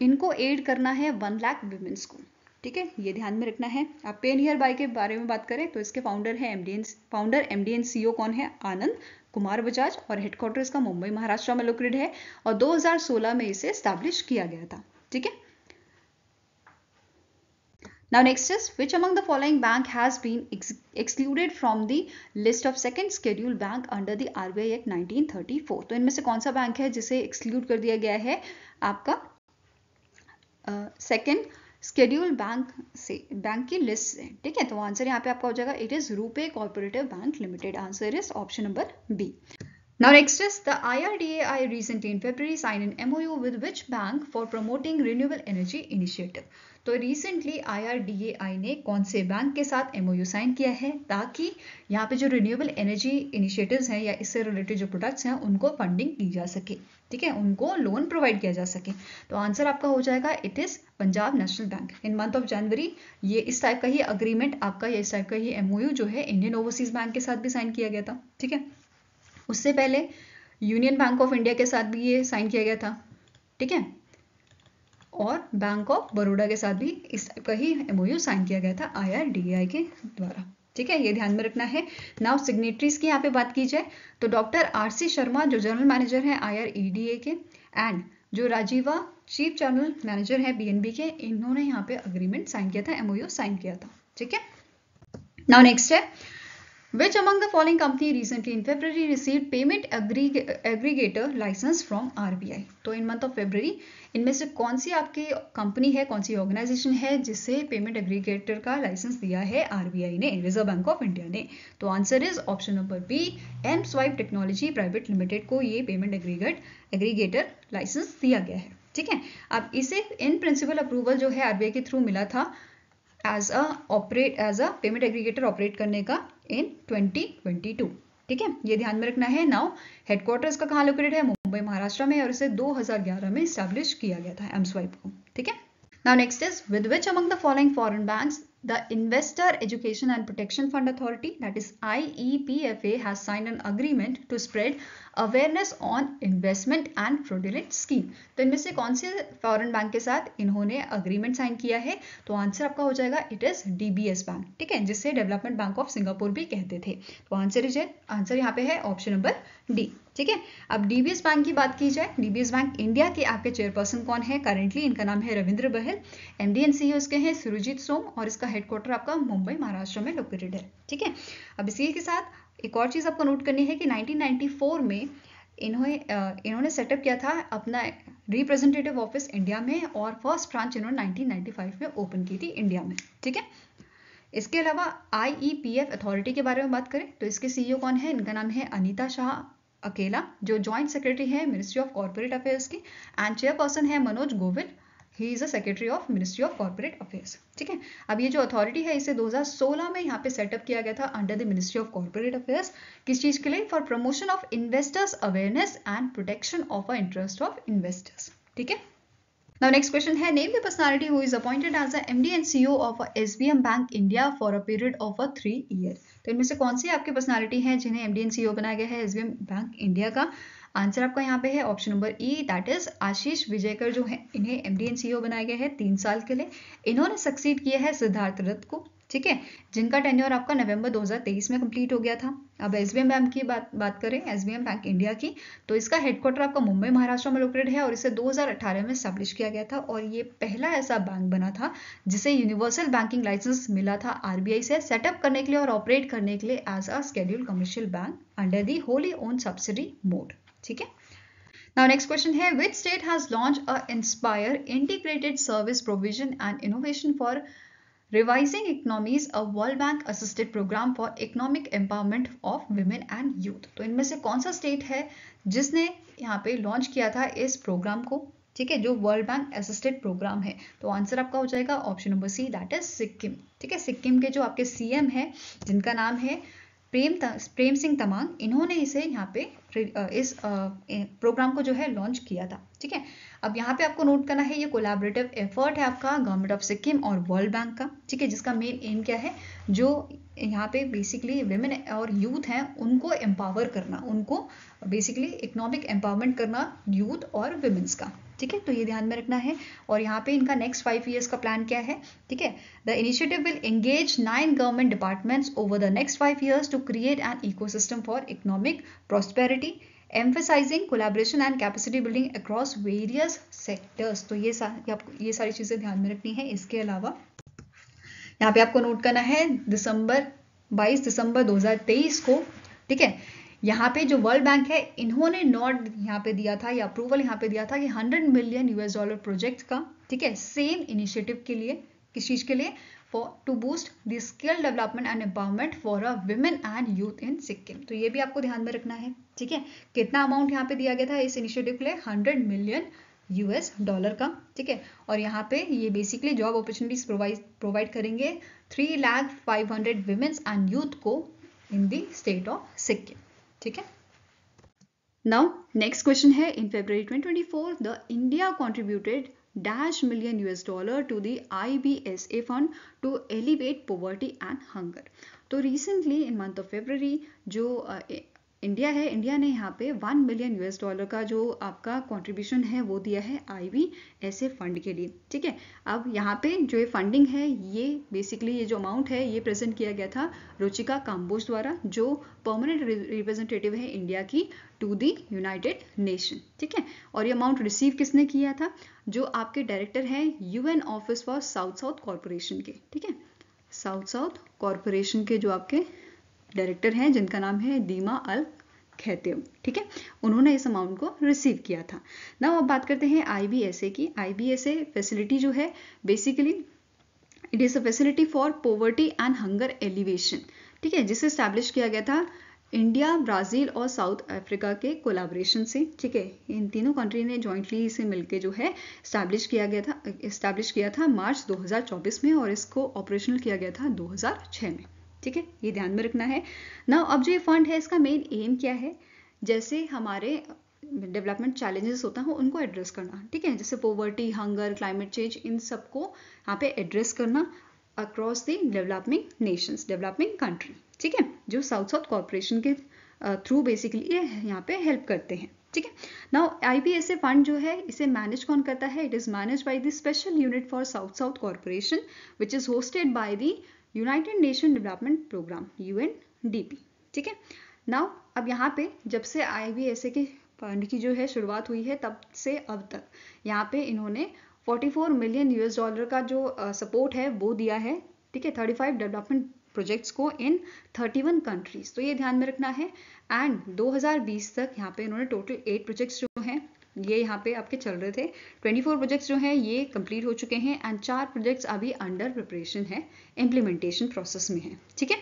A: इनको एड करना है 1 लाख वुमेन्स को। ठीक है, ये ध्यान में रखना है। अब पे नियर बाय के बारे में बात करें तो इसके फाउंडर एमडी एंड सीईओ कौन है? आनंद कुमार बजाज, और हेडक्वार्टर इसका मुंबई महाराष्ट्र में लोकेटेड है और 2016 में इसे एस्टैब्लिश किया गया था। ठीक है, now next is which among the following bank has been excluded from the list of second scheduled bank under the RBI Act 1934? तो इनमें से कौन सा बैंक है जिसे एक्सक्लूड कर दिया गया है आपका सेकेंड शेड्यूल बैंक की लिस्ट से? ठीक है, तो आंसर यहाँ पे आपका हो जाएगा it is rupee corporative bank limited. Answer is option number B. Now next is the IRDAI recently in February signed an MOU with which bank for promoting renewable energy initiative? तो recently IRDAI ने कौन से bank के साथ MOU sign किया है ताकि यहाँ पे जो रिन्यूएबल एनर्जी इनिशिएटिव्स हैं या इससे रिलेटेड जो प्रोडक्ट्स हैं उनको फंडिंग की जा सके। ठीक है, उनको लोन प्रोवाइड किया जा सके। तो आंसर आपका हो जाएगा it is Punjab national bank. In month of January ये इस टाइप का ही अग्रीमेंट आपका, या इस टाइप का ही MOU जो है इंडियन ओवरसीज बैंक के साथ भी साइन किया गया था। ठीक है, उससे पहले यूनियन बैंक ऑफ इंडिया के साथ भी ये साइन किया गया था। ठीक है, और बैंक ऑफ बड़ौदा के साथ भी इस टाइप का ही MOU साइन किया गया था IRDAI के द्वारा। ठीक है, ये ध्यान में रखना है। नाउ सिग्नेटरीज की यहाँ पे बात की जाए तो डॉक्टर RC शर्मा जो जनरल मैनेजर हैं IREDA के, एंड जो राजीवा चीफ जनरल मैनेजर है BNB के, इन्होंने यहाँ पे अग्रीमेंट साइन किया था, MOU साइन किया था। ठीक है, नाउ नेक्स्ट है Which among the following company recently in February received payment aggregator license from RBI? तो इन मंथ ऑफ February इनमें से कौन सी आपकी कंपनी है, कौन सी ऑर्गेनाइजेशन है जिसे पेमेंट एग्रीगेटर का लाइसेंस दिया है RBI ने, रिजर्व बैंक ऑफ इंडिया ने? तो answer is option number B, M swipe technology private limited को ये पेमेंट एग्रीगेटर लाइसेंस दिया गया है। ठीक है, अब इसे इन प्रिंसिपल अप्रूवल जो है RBI के थ्रू मिला था as a payment aggregator operate करने का इन 2022। ठीक है, ये ध्यान में रखना है। नाउ हेडक्वार्टर्स का कहाँ लोकेटेड है? मुंबई महाराष्ट्र में, और इसे 2011 में एस्टैब्लिश किया गया था एम स्वाइप को। ठीक है, now next is with which among the following foreign banks the Investor Education and Protection Fund Authority, that is IEPFA, has signed an agreement to spread awareness on investment and fraudulent scheme? तो इनमें से कौन से foreign bank के साथ इन्होंने agreement sign किया है? तो आंसर आपका हो जाएगा इट इज DBS बैंक। ठीक है, जिसे डेवलपमेंट बैंक ऑफ सिंगापुर भी कहते थे। तो आंसर यहाँ पे है ऑप्शन नंबर डी। ठीक है, अब DBS बैंक की बात की जाए, DBS बैंक इंडिया के आपके चेयरपर्सन कौन है करेंटली? इनका नाम है रविंद्र बहल। MD एंड CEO इसके हैं सुरजीत सोम, और इसका हेडक्वार्टर आपका मुंबई महाराष्ट्र में लोकेटेड है। ठीक है, अब इसी के साथ एक और चीज आपको नोट करनी है कि 1994 में इन्होंने सेटअप किया था अपना रिप्रेजेंटेटिव ऑफिस इंडिया में, और फर्स्ट ब्रांच इन्होंने 1995 में ओपन की थी इंडिया में। ठीक है, इसके अलावा IEPF अथॉरिटी के बारे में बात करें तो इसके CEO कौन है? इनका नाम है अनीता शाह अकेला, जो जॉइंट सेक्रेटरी है मिनिस्ट्री ऑफ कॉर्पोरेट अफेयर्स की, एंड चेयरपर्सन है Manoj Govil, he is a secretary of ministry of corporate affairs. ठीक है, अब ये जो अथॉरिटी है इसे 2016 में यहाँ पे सेटअप किया गया था under the ministry of corporate affairs. किस चीज के लिए? For promotion of investors awareness and protection of a interest of investors. ठीक है, now next question है name the personality who is appointed as the MD and CEO of a SBM Bank India for a period of a 3 year? तो इनमें से कौन सी आपकी personality है जिन्हें MD and CEO बनाया गया है SBM बैंक इंडिया का? आंसर आपका यहाँ पे है option number E, that is Ashish Vijaykar, जो है इन्हें MD and CEO बनाया गया है 3 साल के लिए। इन्होंने सक्सीड किया है सिद्धार्थ रथ को। ठीक है, जिनका टेन्योर आपका नवंबर 2023 में कंप्लीट हो गया था। अब SBM बैंक की बात करें, SBM बैंक इंडिया की, तो इसका हेडक्वार्टर आपका मुंबई महाराष्ट्र में लोकेटेड है, और इसे 2018 में एस्टैब्लिश किया गया था, और ये पहला ऐसा बैंक बना था जिसे यूनिवर्सल बैंकिंग लाइसेंस मिला था RBI से सेटअप करने के लिए और ऑपरेट करने के लिए as a scheduled commercial bank under the wholly own subsidiary mode. ठीक है, Now next question है which state has launched a Inspire integrated service provision and innovation for revising economies, a World Bank assisted program for economic empowerment of women and youth? तो इनमें से कौन सा state है जिसने यहाँ पे लॉन्च किया था इस प्रोग्राम को? ठीक है, जो वर्ल्ड बैंक असिस्टेड प्रोग्राम है। तो आंसर आपका हो जाएगा option number C, that is Sikkim. ठीक है, सिक्किम के जो आपके CM है जिनका नाम है प्रेम सिंह तमांग, इन्होंने इसे यहाँ पे इस प्रोग्राम को जो है लॉन्च किया था। ठीक है, अब यहाँ पे आपको नोट करना है ये कोलैबोरेटिव एफर्ट है आपका गवर्नमेंट ऑफ सिक्किम और वर्ल्ड बैंक का। ठीक है, जिसका मेन एम क्या है? जो यहाँ पे बेसिकली विमेन और यूथ हैं उनको एम्पावर करना, उनको बेसिकली इकोनॉमिक एम्पावरमेंट करना यूथ और विमेन्स का। ठीक है, तो ये ध्यान में रखना है। और यहाँ पे इनका नेक्स्ट 5 ईयर्स का प्लान क्या है, ठीक है। The initiative will engage 9 government departments over the next 5 years to create an ecosystem for economic prosperity, emphasising collaboration and capacity building across various sectors. तो ये ये सारी चीजें ध्यान में रखनी है। इसके अलावा यहाँ पे आपको नोट करना है 22 दिसंबर 2023 को, ठीक है, यहाँ पे जो वर्ल्ड बैंक है इन्होंने नोट यहाँ पे दिया था या अप्रूवल यहाँ पे दिया था कि $100 मिलियन प्रोजेक्ट का, ठीक है, सेम इनिशिएटिव के लिए, किस चीज के लिए, for to boost the skill development and empowerment for a women and youth in Sikkim. तो ये भी आपको ध्यान में रखना है, ठीक है। कितना अमाउंट यहाँ पे दिया गया था इस इनिशिएटिव के लिए, $100 मिलियन का, ठीक है। और यहाँ पे ये बेसिकली जॉब अपॉर्चुनिटीज प्रोवाइड करेंगे 3,500,000 विमेन्स एंड यूथ को इन द स्टेट ऑफ सिक्किम, ठीक है। नाउ नेक्स्ट क्वेश्चन है, in February 2024 the India contributed $1 to the IBSA fund to alleviate poverty and hunger। तो recently in month of February जो India है, India ने यहाँ पे $1 मिलियन का जो आपका कंट्रीब्यूशन है वो दिया है IBSA फंड के लिए, ठीक है। अब यहाँ पे जो ये फंडिंग है, ये बेसिकली ये जो अमाउंट है ये प्रेजेंट किया गया था रुचिका काम्बोज द्वारा, जो परमानेंट रिप्रेजेंटेटिव है इंडिया की टू दी यूनाइटेड नेशन, ठीक है। और ये अमाउंट रिसीव किसने किया था, जो आपके डायरेक्टर हैं UN office for south corporation के, ठीक है, साउथ कॉरपोरेशन के जो आपके डायरेक्टर हैं जिनका नाम है दीमा अल खैतेम, ठीक है, उन्होंने इस अमाउंट को रिसीव किया था। नाउ अब बात करते हैं IBSA की। IBSA फैसिलिटी जो है basically it is a facility for poverty and hunger elevation, ठीक है, जिसे स्टैब्लिश किया गया था इंडिया, ब्राजील और साउथ अफ्रीका के कोलैबोरेशन से, ठीक है। इन तीनों कंट्री ने जॉइंटली इसे मिलकर जो है स्टैब्लिश किया था मार्च 2024 में, और इसको ऑपरेशनल किया गया था 2006 में, ठीक है, ये ध्यान में रखना है ना। अब जो ये फंड है इसका मेन एम क्या है, जैसे हमारे डेवलपमेंट चैलेंजेस होता है उनको एड्रेस करना, ठीक है, जैसे पॉवर्टी, हंगर, क्लाइमेट चेंज, इन सबको यहाँ पे एड्रेस करना across the developing Nations, developing country, ठीक है, जो साउथ कॉर्पोरेशन के थ्रू बेसिकली ये यहाँ पे हेल्प करते हैं, ठीक है। नाउ IBSA फंड जो है इसे मैनेज कौन करता है, it is manage by the special unit for south corporation which is hosted by the united nation development programme UNDP, ठीक है। नाउ अब यहाँ पे जब से IBSA के फंड की जो है शुरुआत हुई है तब से अब तक यहाँ पे इन्होंने $44 मिलियन का जो सपोर्ट है वो दिया है, ठीक है, 35 डेवलपमेंट प्रोजेक्ट्स को इन 31 कंट्रीज। तो ये ध्यान में रखना है। एंड 2020 तक यहाँ पे इन्होंने टोटल 8 प्रोजेक्ट्स जो हैं ये यहाँ पे आपके चल रहे थे, 24 प्रोजेक्ट्स जो हैं ये कंप्लीट हो चुके हैं एंड 4 प्रोजेक्ट्स अभी अंडर प्रिपरेशन है, इम्प्लीमेंटेशन प्रोसेस में है, ठीक है।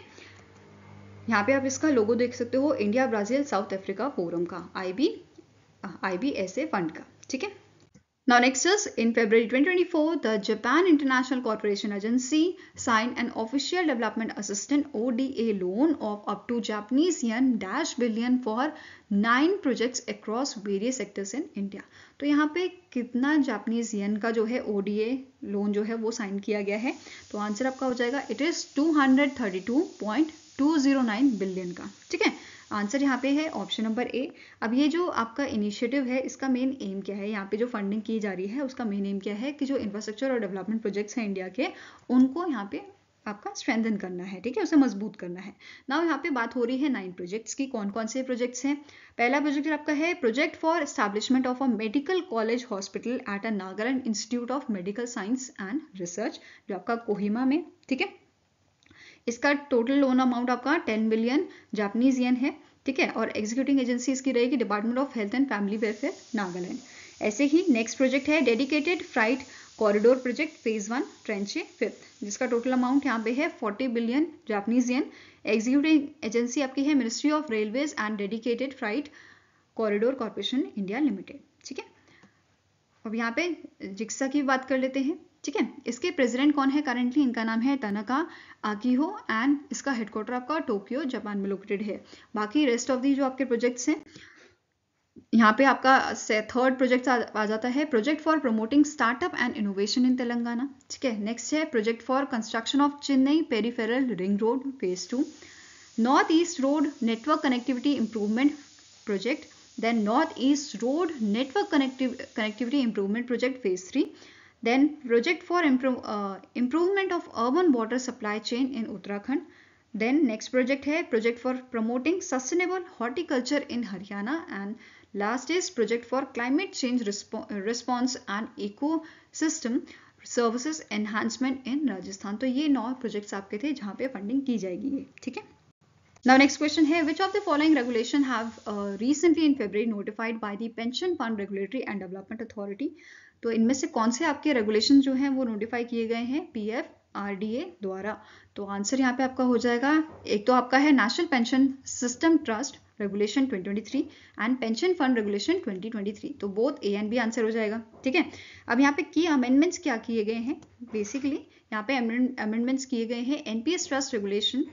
A: यहाँ पे आप इसका लोगो देख सकते हो, India, Brazil, south Africa forum का, IBSA फंड का, ठीक है। Now next is in February 2024 the Japan International Cooperation Agency signed an official development assistance ODA loan of up to Japanese yen -billion for 9 projects across various sectors in India। तो यहाँ पे कितना Japanese yen का जो है ODA loan जो है वो साइन किया गया है, तो आंसर आपका हो जाएगा इट इज 232.209 बिलियन का, ठीक है। आंसर यहाँ पे है ऑप्शन नंबर ए। अब ये जो आपका इनिशिएटिव है इसका मेन एम क्या है, यहाँ पे जो फंडिंग की जा रही है उसका मेन एम क्या है कि जो इंफ्रास्ट्रक्चर और डेवलपमेंट प्रोजेक्ट्स हैं इंडिया के उनको यहाँ पे आपका स्ट्रेंथन करना है, ठीक है, उसे मजबूत करना है। नाउ यहाँ पे बात हो रही है 9 प्रोजेक्ट्स की। कौन कौन से प्रोजेक्ट्स हैं? पहला प्रोजेक्ट आपका है project for establishment of a medical college hospital at a Nagaland institute of medical science and research, जो आपका कोहिमा में, ठीक है। इसका टोटल लोन अमाउंट आपका 10 मिलियन जापानीज येन है, ठीक है, और एग्जीक्यूटिंग एजेंसी इसकी रहेगी department of health and family welfare Nagaland. ऐसे ही नेक्स्ट प्रोजेक्ट है dedicated freight corridor project phase 1 tranche 5th, जिसका टोटल अमाउंट यहाँ पे है 40 billion Japanese yen. Executing agency आपकी है ministry of railways and dedicated freight corridor corporation India limited, ठीक है। अब यहाँ पे जिक्सा की बात कर लेते हैं, ठीक है। इसके प्रेसिडेंट कौन है करेंटली? इनका नाम है तनाका आकीहो एंड इसका हेडक्वार्टर आपका टोक्यो जापान में लोकेटेड है। बाकी रेस्ट ऑफ दी जो आपके प्रोजेक्ट्स हैं, यहाँ पे आपका थर्ड प्रोजेक्ट आ जाता है project for promoting startup and innovation in Telangana, ठीक है। नेक्स्ट है project for construction of Chennai peripheral ring road phase 2, north east road network connectivity improvement project, then North-East Road Network Connectivity Improvement Project Phase 3, then Project for Improvement of Urban Water Supply Chain in Uttarakhand, then next project है Project for Promoting Sustainable Horticulture in Haryana, and last is Project for Climate Change Response and Ecosystem Services Enhancement in Rajasthan. तो ये 9 projects आपके थे जहाँ पे funding की जाएगी, ठीक है. Now next question है, which of the following regulation have recently in February notified by the Pension Fund Regulatory and Development Authority? तो इनमें से कौन से आपके रेगुलेशन जो हैं वो नोटिफाई किए गए हैं PFRDA द्वारा? तो आंसर यहाँ पे आपका हो जाएगा, एक तो आपका है national pension system trust regulation 2023 and pension fund regulation 2023. तो both A and B answer हो जाएगा, ठीक है. अब यहाँ पे की अमेंडमेंट्स क्या किए गए हैं? बेसिकली यहाँ पे अमेंडमेंट्स किए गए हैं एनपीएस ट्रस्ट रेगुलेशन,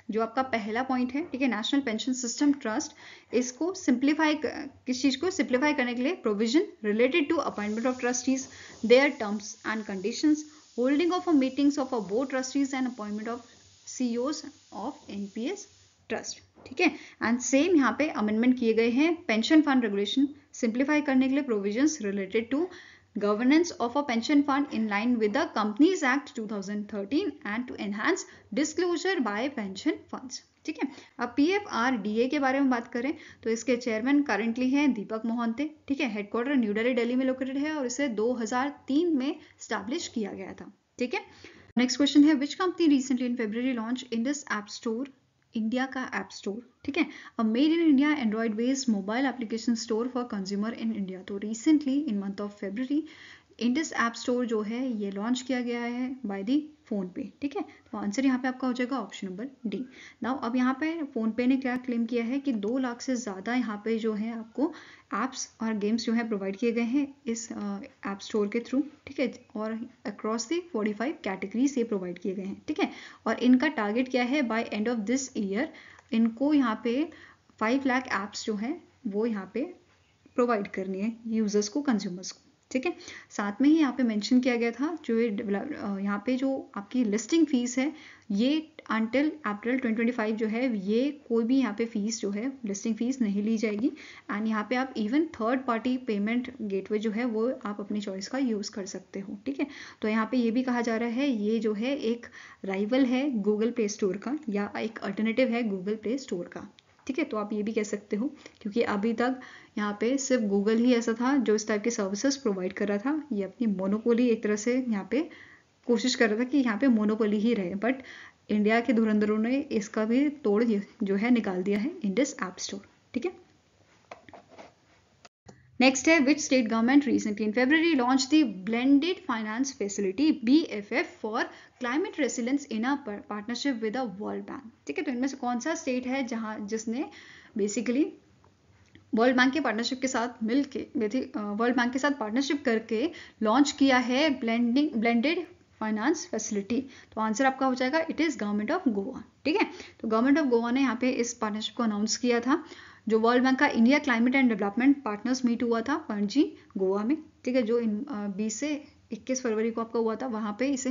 A: जो आपका पहला पॉइंट है, ठीक है, नेशनल पेंशन सिस्टम ट्रस्ट. इसको सिंप्लीफाई, किस चीज को सिंप्लीफाई करने के लिए provision related to appointment of trustees, their terms and conditions, holding of meetings of board trustees and appointment of CEOs of NPS trust, ठीक है. एंड सेम यहाँ पे अमेंडमेंट किए गए हैं पेंशन फंड रेगुलेशन सिंप्लीफाई करने के लिए provisions related to governance of a pension fund in line with the Companies Act 2013 and to enhance disclosure by pension funds, ठीक है. अब PFRDA के बारे में बात करें तो इसके चेयरमैन करंटली हैं दीपक मोहंते, ठीक है. हेडक्वार्टर न्यू दिल्ली में लोकेटेड है और इसे 2003 में स्टैब्लिश किया गया था, ठीक है. नेक्स्ट क्वेश्चन है, which company recently in February launch Indus app store, India का ऐप स्टोर, ठीक है, a made in India android based mobile application store for consumer in India. तो recently in month of February Indus app store जो है ये launch किया गया है बाय दी फोन पे, ठीक है. तो आंसर यहाँ पे आपका हो जाएगा ऑप्शन नंबर डी. नाउ अब यहाँ पे फोन पे ने क्या क्लेम किया है कि 2 लाख से ज़्यादा यहाँ पे जो है आपको एप्स और गेम्स जो है प्रोवाइड किए गए हैं इस ऐप स्टोर के थ्रू, ठीक है, और अक्रॉस दी 45 कैटेगरीज ये प्रोवाइड किए गए हैं, ठीक है. और इनका टारगेट क्या है, by end of this year इनको यहाँ पे 5 लाख एप्स जो है वो यहाँ पे प्रोवाइड करनी है यूजर्स को, कंज्यूमर्स को, ठीक है. साथ में ही यहाँ पे मेंशन किया गया था जो यहाँ पे जो आपकी लिस्टिंग फीस है ये अंटिल अप्रैल 2025 जो है ये कोई भी यहाँ पे फीस जो है लिस्टिंग फीस नहीं ली जाएगी. एंड यहाँ पे आप even third party payment gateway जो है वो आप अपनी चॉइस का यूज़ कर सकते हो, ठीक है. तो यहाँ पे ये भी कहा जा रहा है ये जो है एक राइवल है गूगल प्ले स्टोर का या एक अल्टरनेटिव है गूगल प्ले स्टोर का, ठीक है. तो आप ये भी कह सकते हो क्योंकि अभी तक यहाँ पे सिर्फ गूगल ही ऐसा था जो इस टाइप के सर्विसेज प्रोवाइड कर रहा था. ये अपनी मोनोपोली एक तरह से यहाँ पे कोशिश कर रहा था कि यहाँ पे मोनोपोली ही रहे, बट इंडिया के धुरंधरों ने इसका भी तोड़ जो है निकाल दिया है इंडस ऐप स्टोर, ठीक है. नेक्स्ट है, which state government recently in February launch the blended finance facility BFF for climate resilience in a partnership with the world bank, ठीक है. तो इनमें से कौन सा स्टेट है जिसने बेसिकली वर्ल्ड बैंक के पार्टनरशिप के साथ वर्ल्ड बैंक के साथ पार्टनरशिप करके लॉन्च किया है ब्लेंडेड फाइनेंस फैसिलिटी? तो आंसर आपका हो जाएगा it is government of Goa, ठीक है. तो गवर्नमेंट ऑफ गोवा ने यहाँ पे इस पार्टनरशिप को अनाउंस किया था जो वर्ल्ड बैंक का India climate and development partners meet हुआ था पणजी गोवा में, ठीक है, जो 20 से 21 फरवरी को आपका हुआ था. वहाँ पे इसे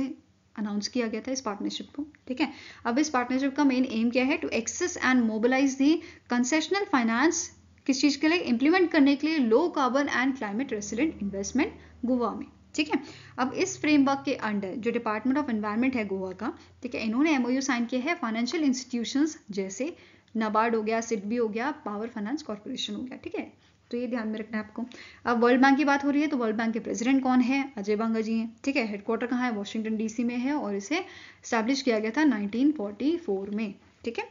A: अनाउंस किया गया था इस पार्टनरशिप को, ठीक है. अब इस पार्टनरशिप का मेन एम क्या है, to access and mobilise the concessional finance, किस चीज के लिए, इंप्लीमेंट करने के लिए low carbon and climate resilient investment Goa में, ठीक है. अब इस फ्रेमवर्क के अंडर जो डिपार्टमेंट ऑफ एनवायरनमेंट है गोवा का, ठीक है, इन्होंने MOU साइन किया है फाइनेंशियल इंस्टीट्यूशंस जैसे नाबार्ड हो गया, सिडबी हो गया, पावर फाइनेंस कॉर्पोरेशन हो गया, ठीक है. तो ये ध्यान में रखना है आपको. अब वर्ल्ड बैंक की बात हो रही है तो वर्ल्ड बैंक के प्रेसिडेंट कौन है, अजय बांगा जी हैं, ठीक है. हेडक्वार्टर कहाँ है, वॉशिंगटन DC में है और इसे स्टैब्लिश किया गया था 1944 में, ठीक है.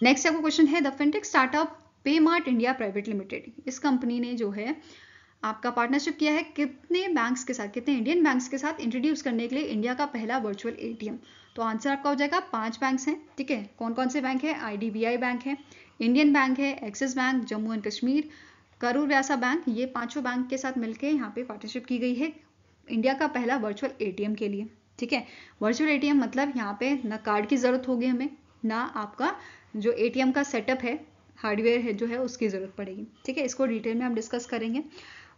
A: नेक्स्ट आपको क्वेश्चन है, the fintech startup Paymart India private limited, इस कंपनी ने जो है आपका पार्टनरशिप किया है कितने बैंक्स के साथ, कितने इंडियन बैंक्स के साथ इंट्रोड्यूस करने के लिए इंडिया का पहला वर्चुअल ATM? तो आंसर आपका हो जाएगा 5 बैंक्स हैं, ठीक है. कौन कौन से बैंक है, IDBI बैंक है, इंडियन बैंक है, axis bank, Jammu and Kashmir, Karur Vyasa bank, ये 5 बैंक के साथ मिलकर यहाँ पे पार्टनरशिप की गई है इंडिया का पहला वर्चुअल ATM के लिए, ठीक है. वर्चुअल ATM मतलब यहाँ पे ना कार्ड की जरूरत होगी हमें, ना आपका जो ATM का सेटअप है हार्डवेयर है जो है उसकी जरूरत पड़ेगी, ठीक है. इसको डिटेल में हम डिस्कस करेंगे.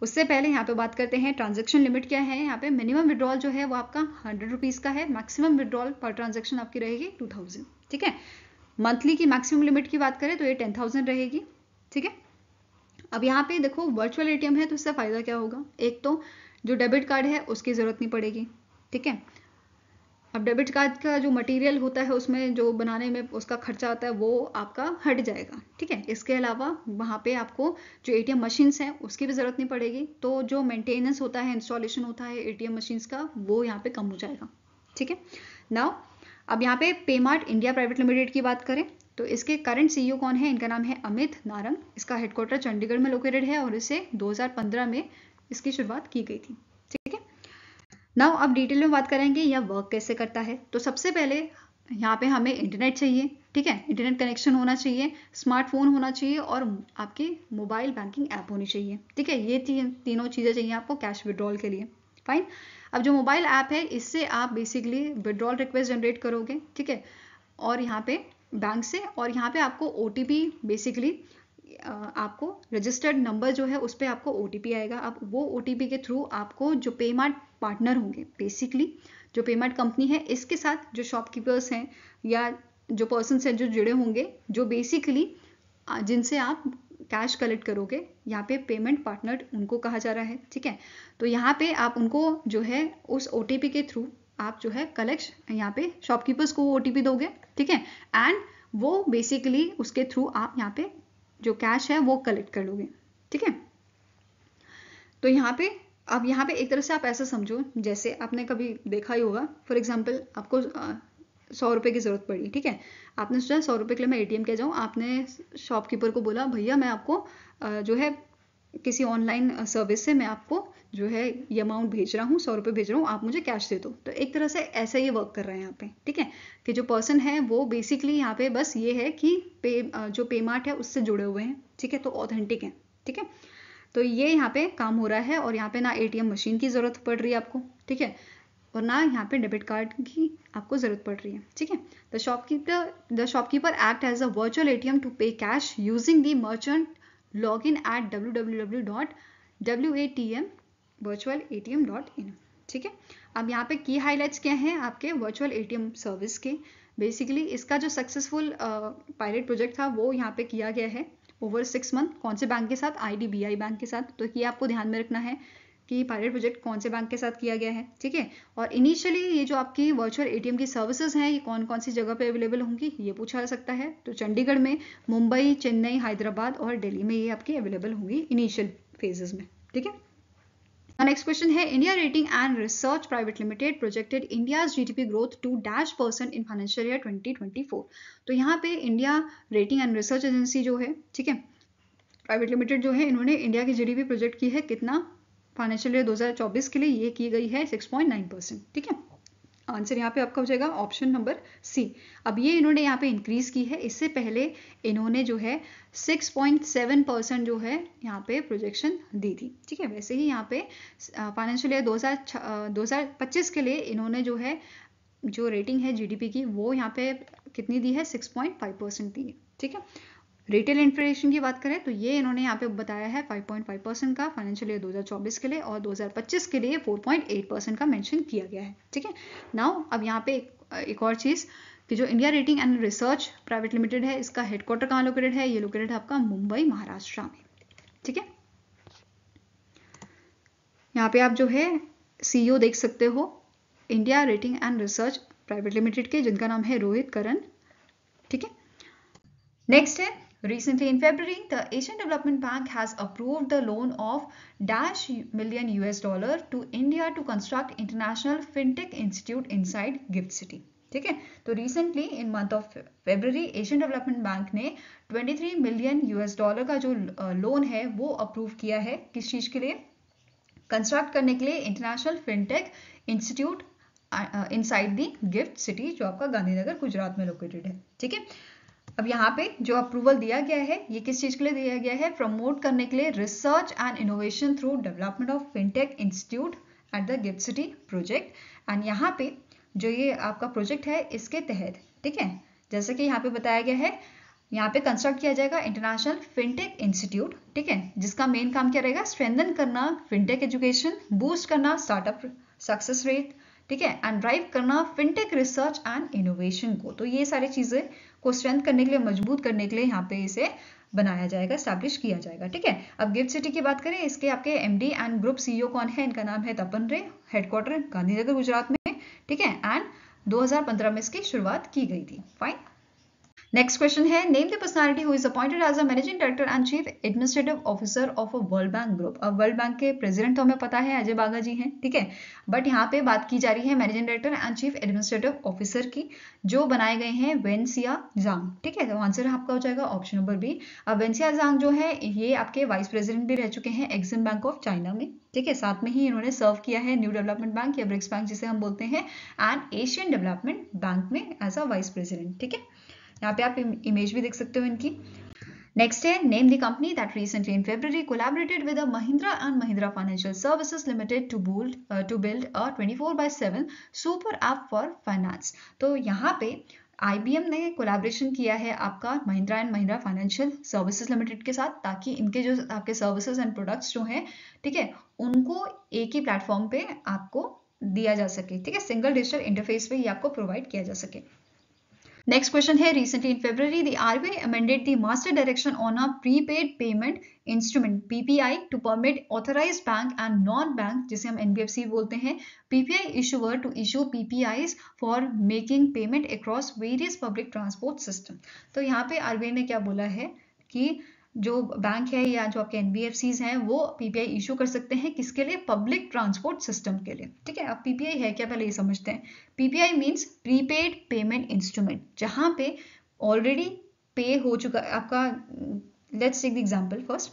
A: उससे पहले यहाँ पे बात करते हैं ट्रांजैक्शन लिमिट क्या है. यहाँ पे मिनिमम विड्रॉल जो है वो आपका 100 रुपीज़ का है, मैक्सिमम विड्रॉल पर ट्रांजैक्शन आपकी रहेगी 2000, ठीक है. मंथली की मैक्सिमम लिमिट की बात करें तो ये 10,000 रहेगी, ठीक है. अब यहाँ पे देखो वर्चुअल एटीएम है तो इससे फायदा क्या होगा, एक तो जो डेबिट कार्ड है उसकी जरूरत नहीं पड़ेगी, ठीक है। अब डेबिट कार्ड का जो मटेरियल होता है उसमें जो बनाने में उसका खर्चा आता है वो आपका हट जाएगा, ठीक है। इसके अलावा वहाँ पे आपको जो एटीएम मशीन्स हैं उसकी भी ज़रूरत नहीं पड़ेगी, तो जो मेंटेनेंस होता है, इंस्टॉलेशन होता है एटीएम मशीन्स का, वो यहाँ पे कम हो जाएगा, ठीक है। नाउ अब यहाँ पे पेमार्ट इंडिया प्राइवेट लिमिटेड की बात करें तो इसके करंट सीईओ कौन है, इनका नाम है अमित नारंग। इसका हेडक्वार्टर चंडीगढ़ में लोकेटेड है और इसे 2015 में इसकी शुरुआत की गई थी, ठीक है। नाउ अब डिटेल में बात करेंगे यह वर्क कैसे करता है। तो सबसे पहले यहाँ पे हमें इंटरनेट चाहिए, ठीक है, इंटरनेट कनेक्शन होना चाहिए, स्मार्टफोन होना चाहिए और आपकी मोबाइल बैंकिंग ऐप होनी चाहिए, ठीक है। ये तीनों चीज़ें चाहिए आपको कैश विड्रॉल के लिए, फाइन। अब जो मोबाइल ऐप है इससे आप बेसिकली विड्रॉल रिक्वेस्ट जनरेट करोगे, ठीक है, और यहाँ पे बैंक से, और यहाँ पे आपको ओटीपी बेसिकली आपको रजिस्टर्ड नंबर जो है उस पर आपको ओटीपी आएगा। अब वो ओटीपी के थ्रू आपको जो पेमार्ट पार्टनर होंगे, बेसिकली जो पेमार्ट कंपनी है इसके साथ जो शॉपकीपर्स हैं या जो पर्सन हैं जो जुड़े होंगे, जो बेसिकली जिनसे आप कैश कलेक्ट करोगे, यहाँ पे पेमेंट पार्टनर उनको कहा जा रहा है, ठीक है। तो यहाँ पे आप उनको जो है उस ओटीपी के थ्रू आप जो है कलेक्ट यहाँ पे शॉपकीपर्स को ओटीपी दोगे, ठीक है, एंड वो बेसिकली उसके थ्रू आप यहाँ पे जो कैश है वो कलेक्ट कर लोगे, ठीक है। तो यहाँ पे अब यहाँ पे एक तरह से आप ऐसा समझो जैसे आपने कभी देखा ही होगा, फॉर एग्जांपल आपको 100 रुपये की ज़रूरत पड़ी, ठीक है। आपने सोचा 100 रुपये के लिए मैं एटीएम के जाऊँ, आपने शॉपकीपर को बोला भैया मैं आपको जो है किसी ऑनलाइन सर्विस से मैं आपको जो है ये अमाउंट भेज रहा हूँ, 100 रुपये भेज रहा हूँ, आप मुझे कैश दे दो। तो एक तरह से ऐसा ही वर्क कर रहे हैं यहाँ पे, ठीक है, कि जो पर्सन है वो बेसिकली यहाँ पे बस ये है कि जो पेमार्ट है उससे जुड़े हुए हैं, ठीक है, तो ऑथेंटिक है, ठीक है। तो ये यहाँ पे काम हो रहा है और यहाँ पे ना एटीएम मशीन की ज़रूरत पड़ रही है आपको, ठीक है, और ना यहाँ पे डेबिट कार्ड की आपको ज़रूरत पड़ रही है, ठीक है। The shopkeeper act as a virtual ATM to pay cash using the merchant login at www.watmvirtualatm.in, ठीक है। अब यहाँ पे की हाईलाइट्स क्या हैं आपके वर्चुअल एटीएम सर्विस के। बेसिकली इसका जो सक्सेसफुल पायलट प्रोजेक्ट था वो यहाँ पे किया गया है ओवर 6 मंथ। कौन से बैंक के साथ, IDBI बैंक के साथ। तो ये आपको ध्यान में रखना है कि पायलट प्रोजेक्ट कौन से बैंक के साथ किया गया है, ठीक है। और इनिशियली ये जो आपकी वर्चुअल एटीएम की सर्विसेज हैं ये कौन कौन सी जगह पे अवेलेबल होंगी ये पूछा जा सकता है। तो चंडीगढ़ में, मुंबई, चेन्नई, हैदराबाद और दिल्ली में ये आपकी अवेलेबल होंगी इनिशियल फेजेस में, ठीक है। नेक्स्ट क्वेश्चन है India rating and research private limited projected India's GDP growth to -% in financial year 2024। तो यहाँ पे India rating and research agency जो है, ठीक है, प्राइवेट लिमिटेड जो है, इन्होंने इंडिया की जीडीपी प्रोजेक्ट की है कितना फाइनेंशियल ईयर 2024 के लिए, ये की गई है 6.9%, ठीक है। आंसर यहाँ पे आपका हो जाएगा ऑप्शन नंबर सी। अब ये इन्होंने यहाँ पे इंक्रीज की है, इससे पहले इन्होंने जो है 6.7% जो है यहाँ पे प्रोजेक्शन दी थी, ठीक है। वैसे ही यहाँ पे फाइनेंशियल ईयर 2025 के लिए इन्होंने जो है जो रेटिंग है जीडीपी की वो यहाँ पे कितनी दी है, 6.5% दी है, ठीक है। रिटेल इन्फ्लेशन की बात करें तो ये इन्होंने यहाँ पे बताया है 5.5% का फाइनेंशियल ईयर 2024 के लिए, और 2025 के लिए 4.8% का मेंशन किया गया है, ठीक है। नाउ अब यहाँ पे एक और चीज़ कि जो India rating and research private limited है इसका हेडक्वार्टर कहाँ लोकेटेड है, ये लोकेटेड है आपका मुंबई, महाराष्ट्र में, ठीक है। यहाँ पे आप जो है CEO देख सकते हो India rating and research private limited के, जिनका नाम है रोहित करन, ठीक है। नेक्स्ट है recently in February the Asian Development Bank has approved the loan of $1 million to India to construct international fintech institute inside GIFT City, ठीक है। तो recently in month of February Asian development bank ने $23 million का जो loan है वो approve किया है, किस चीज के लिए, कंस्ट्रक्ट करने के लिए international fintech institute inside the gift city, जो आपका गांधीनगर गुजरात में लोकेटेड है, ठीक है। अब यहाँ पे जो अप्रूवल दिया गया है ये किस चीज के लिए दिया गया है, प्रमोट करने के लिए research and innovation through development of fintech institute at the gift city project. And यहाँ पे जो ये आपका प्रोजेक्ट है इसके तहत, ठीक है, जैसे कि यहाँ पे बताया गया है, यहाँ पे कंस्ट्रक्ट किया जाएगा इंटरनेशनल फिनटेक इंस्टीट्यूट, ठीक है, जिसका मेन काम क्या रहेगा, स्ट्रेंथन करना फिनटेक एजुकेशन, बूस्ट करना स्टार्टअप सक्सेस रेट, ठीक है, एंड ड्राइव करना फिनटेक रिसर्च एंड इनोवेशन को। तो ये सारी चीजें को स्ट्रेंथ करने के लिए, मजबूत करने के लिए यहाँ पे इसे बनाया जाएगा, स्टैब्लिश किया जाएगा। ठीक है, अब गिफ्ट सिटी की बात करें, इसके आपके एमडी एंड ग्रुप सीईओ कौन है? इनका नाम है तपन रे, हेडक्वार्टर गांधीनगर गुजरात में। ठीक है, एंड 2015 में इसकी शुरुआत की गई थी। फाइन। नेक्स्ट क्वेश्चन है, name the personality who is appointed as a managing director and chief administrative officer of a world bank group. अब वर्ल्ड बैंक के प्रेसिडेंट तो हमें पता है अजय बागा जी हैं। ठीक है, बट यहाँ पे बात की जा रही है managing director and chief administrative officer की, जो बनाए गए हैं वेनसिया जांग। ठीक है, तो आंसर आपका हो जाएगा ऑप्शन नंबर बी। अब वेनसिया जांग जो है ये आपके वाइस प्रेसिडेंट भी रह चुके हैं एक्सिम बैंक ऑफ चाइना में। ठीक है, साथ में ही इन्होंने सर्व किया है न्यू डेवलपमेंट बैंक या ब्रिक्स बैंक जिसे हम बोलते हैं, एंड एशियन डेवलपमेंट बैंक में एज अ वाइस प्रेसिडेंट। ठीक है, यहाँ पे आप इमेज भी देख सकते हो इनकी। नेक्स्ट है, name the company that recently in February collaborated with Mahindra and Mahindra Financial Services Limited to build a 24/7 super app for finance। तो यहाँ पे IBM ने कोलैबोरेशन किया है आपका Mahindra and Mahindra financial services limited के साथ, ताकि इनके जो आपके सर्विसेज एंड प्रोडक्ट्स जो हैं, ठीक है, उनको एक ही प्लेटफॉर्म पे आपको दिया जा सके। ठीक है, सिंगल डिजिटल इंटरफेस पे ही आपको प्रोवाइड किया जा सके। नेक्स्ट क्वेश्चन है, recently in February the RBI amended the master direction on a prepaid payment instrument PPI to permit authorized bank and non-bank, जिसे हम NBFC बोलते हैं, PPI issuer to issue PPIs for making payment across various public transport system। तो यहाँ पे RBI ने क्या बोला है कि जो बैंक है या जो आपके NBFCs हैं वो PPI इशू कर सकते हैं, किसके लिए? पब्लिक ट्रांसपोर्ट सिस्टम के लिए। ठीक है, अब PPI है क्या, पहले ये समझते हैं। PPI means prepaid payment instrument, जहां पे ऑलरेडी पे हो चुका आपका। Let's take the example first,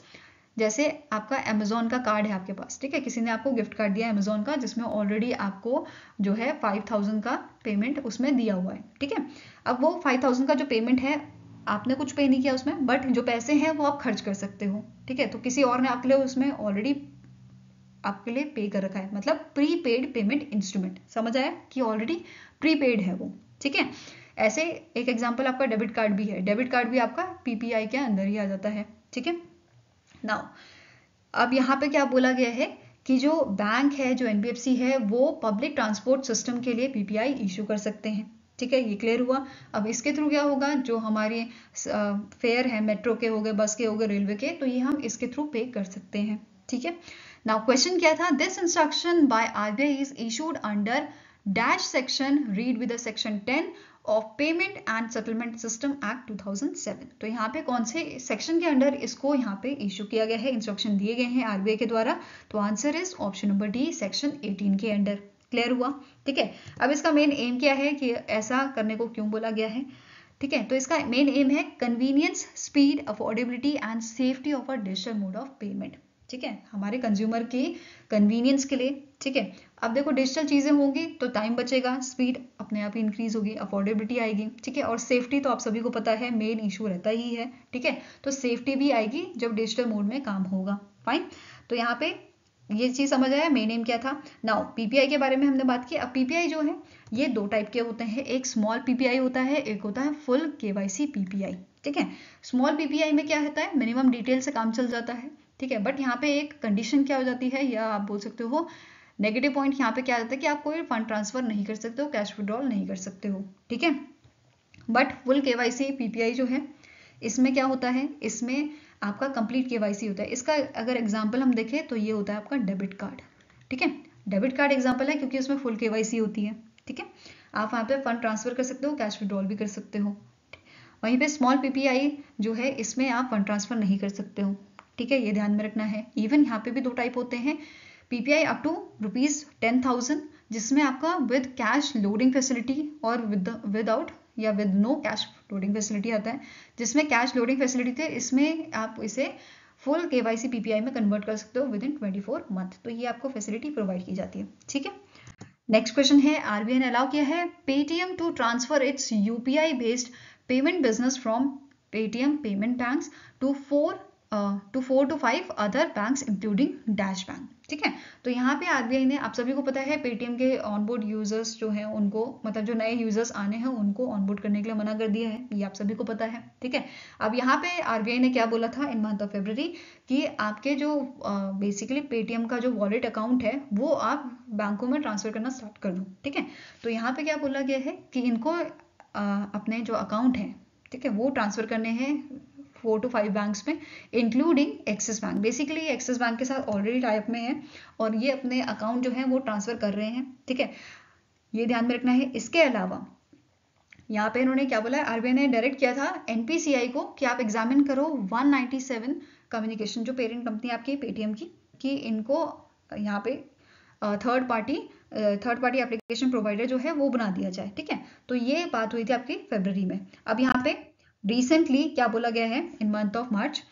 A: जैसे आपका अमेजोन का कार्ड है आपके पास। ठीक है, किसी ने आपको गिफ्ट कार्ड दिया अमेजोन का, जिसमें ऑलरेडी आपको जो है 5000 का पेमेंट उसमें दिया हुआ है। ठीक है, अब वो 5000 का जो पेमेंट है आपने कुछ पे नहीं किया उसमें, बट जो पैसे हैं वो आप खर्च कर सकते हो। ठीक है, तो किसी और ने आपके लिए उसमें ऑलरेडी आपके लिए पे कर रखा है, मतलब प्रीपेड पेमेंट इंस्ट्रूमेंट। समझ आया कि ऑलरेडी प्रीपेड है वो। ठीक है, ऐसे एक एग्जांपल आपका डेबिट कार्ड भी है, डेबिट कार्ड भी आपका PPI के अंदर ही आ जाता है। ठीक है, नाउ अब यहाँ पे क्या बोला गया है कि जो बैंक है, जो NBFC है, वो पब्लिक ट्रांसपोर्ट सिस्टम के लिए PPI इशू कर सकते हैं। ठीक है, ये क्लियर हुआ। अब इसके थ्रू क्या होगा, जो हमारे फेयर है, मेट्रो के हो गए, बस के हो गए, रेलवे के, तो ये हम इसके थ्रू पे कर सकते हैं। ठीक है, नाउ क्वेश्चन क्या था, this instruction by RBI is issued under dash section, read with section 10 of payment and settlement system act 2007। तो यहाँ पे कौन से सेक्शन के अंडर इसको यहाँ पे इशू किया गया है, इंस्ट्रक्शन दिए गए हैं RBI के द्वारा? तो answer is option number D, section 18 के अंडर। क्लियर हुआ? ठीक है, अब इसका मेन एम क्या है कि ऐसा करने को क्यों बोला गया है? ठीक है, तो इसका मेन एम है convenience, speed, affordability and safety of a digital mode of payment. ठीक है, हमारे कंज्यूमर की कन्वीनियंस के लिए। ठीक है, अब देखो डिजिटल चीजें होंगी तो टाइम बचेगा, स्पीड अपने आप ही इंक्रीज होगी, अफोर्डेबिलिटी आएगी। ठीक है, और सेफ्टी तो आप सभी को पता है मेन इशू रहता ही है। ठीक है, तो सेफ्टी भी आएगी जब डिजिटल मोड में काम होगा। फाइन, तो यहाँ पे ये चीज समझ आया मेन एम क्या था। नाउ PPI के बारे में हमने बात की। अब PPI जो है ये दो टाइप के होते हैं, एक स्मॉल PPI होता है, एक होता है फुल KYC PPI। ठीक है, स्मॉल PPI में क्या होता है, मिनिमम डिटेल से काम चल जाता है। ठीक है, बट यहाँ पे एक कंडीशन क्या हो जाती है, या आप बोल सकते हो नेगेटिव पॉइंट यहाँ पे क्या आता है कि आप कोई फंड ट्रांसफर नहीं कर सकते हो, कैश विड्रॉल नहीं कर सकते हो। ठीक है, बट फुल KYC PPI जो है इसमें क्या होता है, इसमें आपका कंप्लीट KYC होता है। इसका अगर एग्जांपल हम देखें तो ये होता है आपका डेबिट कार्ड। ठीक है, डेबिट कार्ड एग्जांपल है क्योंकि उसमें फुल KYC होती है। ठीक है, आप वहाँ पे फंड ट्रांसफर कर सकते हो, कैश विड्रॉल भी कर सकते हो। वहीं पे स्मॉल PPI जो है इसमें आप फंड ट्रांसफर नहीं कर सकते हो। ठीक है, ये ध्यान में रखना है। इवन यहाँ पे भी दो टाइप होते हैं, PPI अप टू ₹10,000, जिसमें आपका विद कैश लोडिंग फैसिलिटी और विदाउट या with no cash loading facility आता है। जिसमें कैश लोडिंग फैसिलिटी थे, इसमें आप इसे फुल KYC PPI में कन्वर्ट कर सकते हो विद इन 24 मंथ। तो ये आपको फैसिलिटी प्रोवाइड की जाती है। ठीक है, नेक्स्ट क्वेश्चन है, RBI ने अलाउ किया है Paytm to transfer its UPI based payment business from Paytm payment banks to 4 to 5 other banks including dash bank. ठीक है, तो यहाँ पे RBI ने, आप सभी को पता है Paytm के ऑनबोर्ड यूजर्स जो हैं उनको, मतलब जो नए यूजर्स आने हैं उनको ऑनबोर्ड करने के लिए मना कर दिया है, ये आप सभी को पता है। ठीक है, अब यहाँ पे RBI ने क्या बोला था इन मंथ ऑफ February कि आपके जो बेसिकली Paytm का जो वॉलेट अकाउंट है वो आप बैंकों में ट्रांसफर करना स्टार्ट कर दो। ठीक है, तो यहाँ पे क्या बोला गया है कि इनको अपने जो अकाउंट है, ठीक है, वो ट्रांसफर करने हैं 4 to 5 बैंक्स में, इंक्लूडिंग एक्सिस बैंक। बेसिकली ये एक्सिस बैंक के साथ ऑलरेडी टाइप में है और ये अपने अकाउंट जो है वो ट्रांसफर कर रहे हैं, ठीक है, ये ध्यान में रखना है। इसके अलावा यहाँ पे इन्होंने क्या बोला है, आरबीआई ने डायरेक्ट किया था एनपीसीआई को कि आप एग्जामिन करो 197 कम्युनिकेशन, जो पेरेंट कंपनी आपकी पेटीएम की, कि इनको यहाँ पे थर्ड पार्टी एप्लीकेशन प्रोवाइडर जो है वो बना दिया जाए, ठीक है। तो ये बात हुई थी आपकी फरवरी में। अब यहाँ पे रिसेंटली क्या बोला गया है, इन मंथ ऑफ मार्च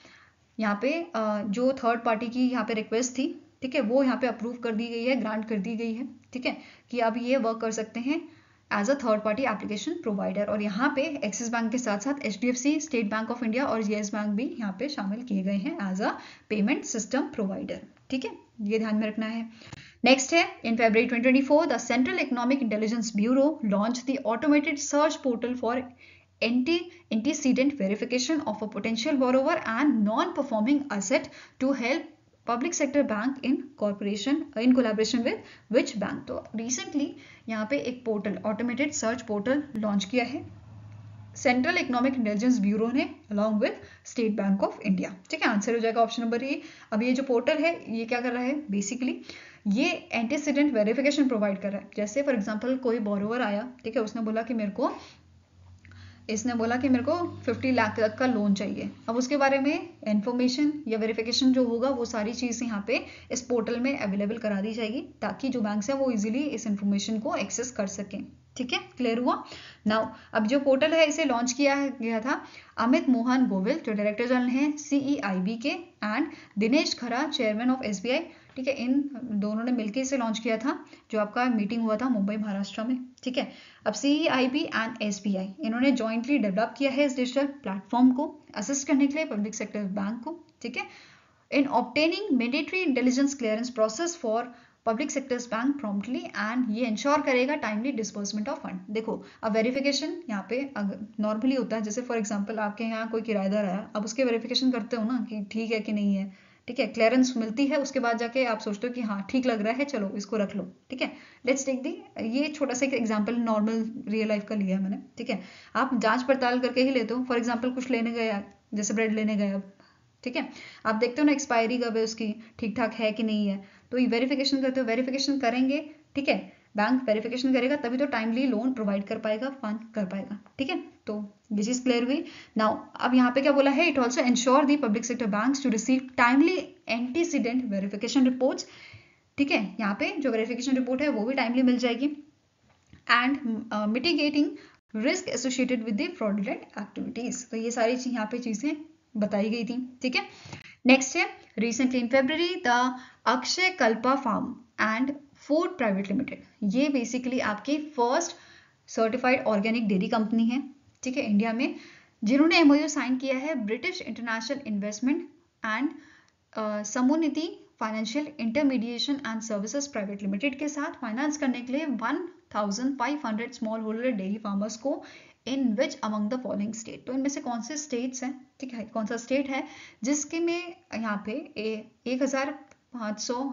A: यहाँ पे जो थर्ड पार्टी की यहाँ पे रिक्वेस्ट थी, ठीक है, वो यहाँ पे अप्रूव कर दी गई है, ग्रांट कर दी गई है, ठीक है, कि अब ये वर्क कर सकते हैं as a third party application provider. और यहाँ पे एक्सिस बैंक के साथ साथ HDFC, state bank of India और येस बैंक भी यहाँ पे शामिल किए गए हैं as a payment system provider, ठीक है, ये ध्यान में रखना है। नेक्स्ट है, in February 2024 the central economic intelligence bureau launch the automated search portal for antecedent verification of a potential borrower and non-performing asset to help public sector bank in collaboration with which bank. तो recently यहाँ पे एक portal, automated search portal launch किया है central economic intelligence bureau ने along with state bank of India, ठीक है, answer हो जाएगा ऑप्शन नंबर ए। अब ये जो पोर्टल है ये क्या कर रहा है, बेसिकली ये एंटीसीडेंट वेरिफिकेशन प्रोवाइड कर रहा है। जैसे फॉर एग्जांपल कोई बोरोवर आया, ठीक है, उसने बोला कि मेरे को 50 लाख तक का लोन चाहिए। अब उसके बारे में इंफॉर्मेशन या वेरिफिकेशन जो होगा वो सारी चीज़ यहाँ पे इस पोर्टल में अवेलेबल करा दी जाएगी ताकि जो बैंक्स हैं वो इजीली इस इंफॉर्मेशन को एक्सेस कर सकें, ठीक है, क्लियर हुआ। नाउ अब जो पोर्टल है इसे लॉन्च किया गया था अमित मोहन गोविल जो डायरेक्टर जनरल हैं CEIB के, एंड दिनेश खरा चेयरमैन ऑफ SBI, ठीक है, इन दोनों ने मिलकर इसे लॉन्च किया था, जो आपका मीटिंग हुआ था मुंबई महाराष्ट्र में, ठीक है। अब CEIB एंड SBI इन्होंने जॉइंटली डेवलप किया है इस डिजिटल प्लेटफॉर्म को असिस्ट करने के लिए पब्लिक सेक्टर बैंक को, ठीक है, in obtaining mandatory intelligence clearance process for public sectors bank promptly, and ये इंश्योर करेगा टाइमली डिस्बर्समेंट ऑफ फंड। देखो अब वेरिफिकेशन यहाँ पे नॉर्मली होता है, जैसे फॉर एग्जांपल आपके यहाँ कोई किराएदार आया, अब उसके वेरिफिकेशन करते हो ना कि ठीक है कि नहीं है, ठीक है, क्लियरेंस मिलती है, उसके बाद जाके आप सोचते हो कि हाँ ठीक लग रहा है, चलो इसको रख लो, ठीक है। लेट्स टेक दी, ये छोटा सा एक एग्जांपल नॉर्मल रियल लाइफ का लिया है मैंने, ठीक है, आप जांच पड़ताल करके ही लेते हो। फॉर एग्जांपल कुछ लेने गए, जैसे ब्रेड लेने गए, ठीक है, आप देखते हो ना एक्सपायरी कब है उसकी, ठीक ठाक है कि नहीं है, तो ये वेरिफिकेशन करते हो, वेरिफिकेशन करेंगे, ठीक है, बैंक वेरिफिकेशन करेगा तभी तो टाइमली लोन प्रोवाइड कर पाएगा, फंड कर पाएगा, ठीक है। तो ये चीज क्लियर हुई। नाउ अब यहाँ पे क्या बोला है, it also insure the public sector banks to receive timely antecedent verification reports, ठीक है, यहाँ पे जो वेरिफिकेशन रिपोर्ट है वो भी टाइमली मिल जाएगी, and mitigating risk associated with the fraudulent activities. तो ये सारी यहाँ पे चीजें बताई गई थी, ठीक है। नेक्स्ट है, recently in February the Akshay Kalpa farm and food private limited, ये बेसिकली आपकी first certified organic dairy company है, ठीक है, इंडिया में, जिन्होंने MOU साइन किया है British international investment and Samunnati financial intermediation and services private limited के साथ फाइनेंस करने के लिए 1500 स्मॉल होल्डर डेयरी फार्मर्स को in which among the following state. तो इनमें से कौन से स्टेट्स हैं, ठीक है, कौन सा स्टेट है जिसके में यहाँ पे 1500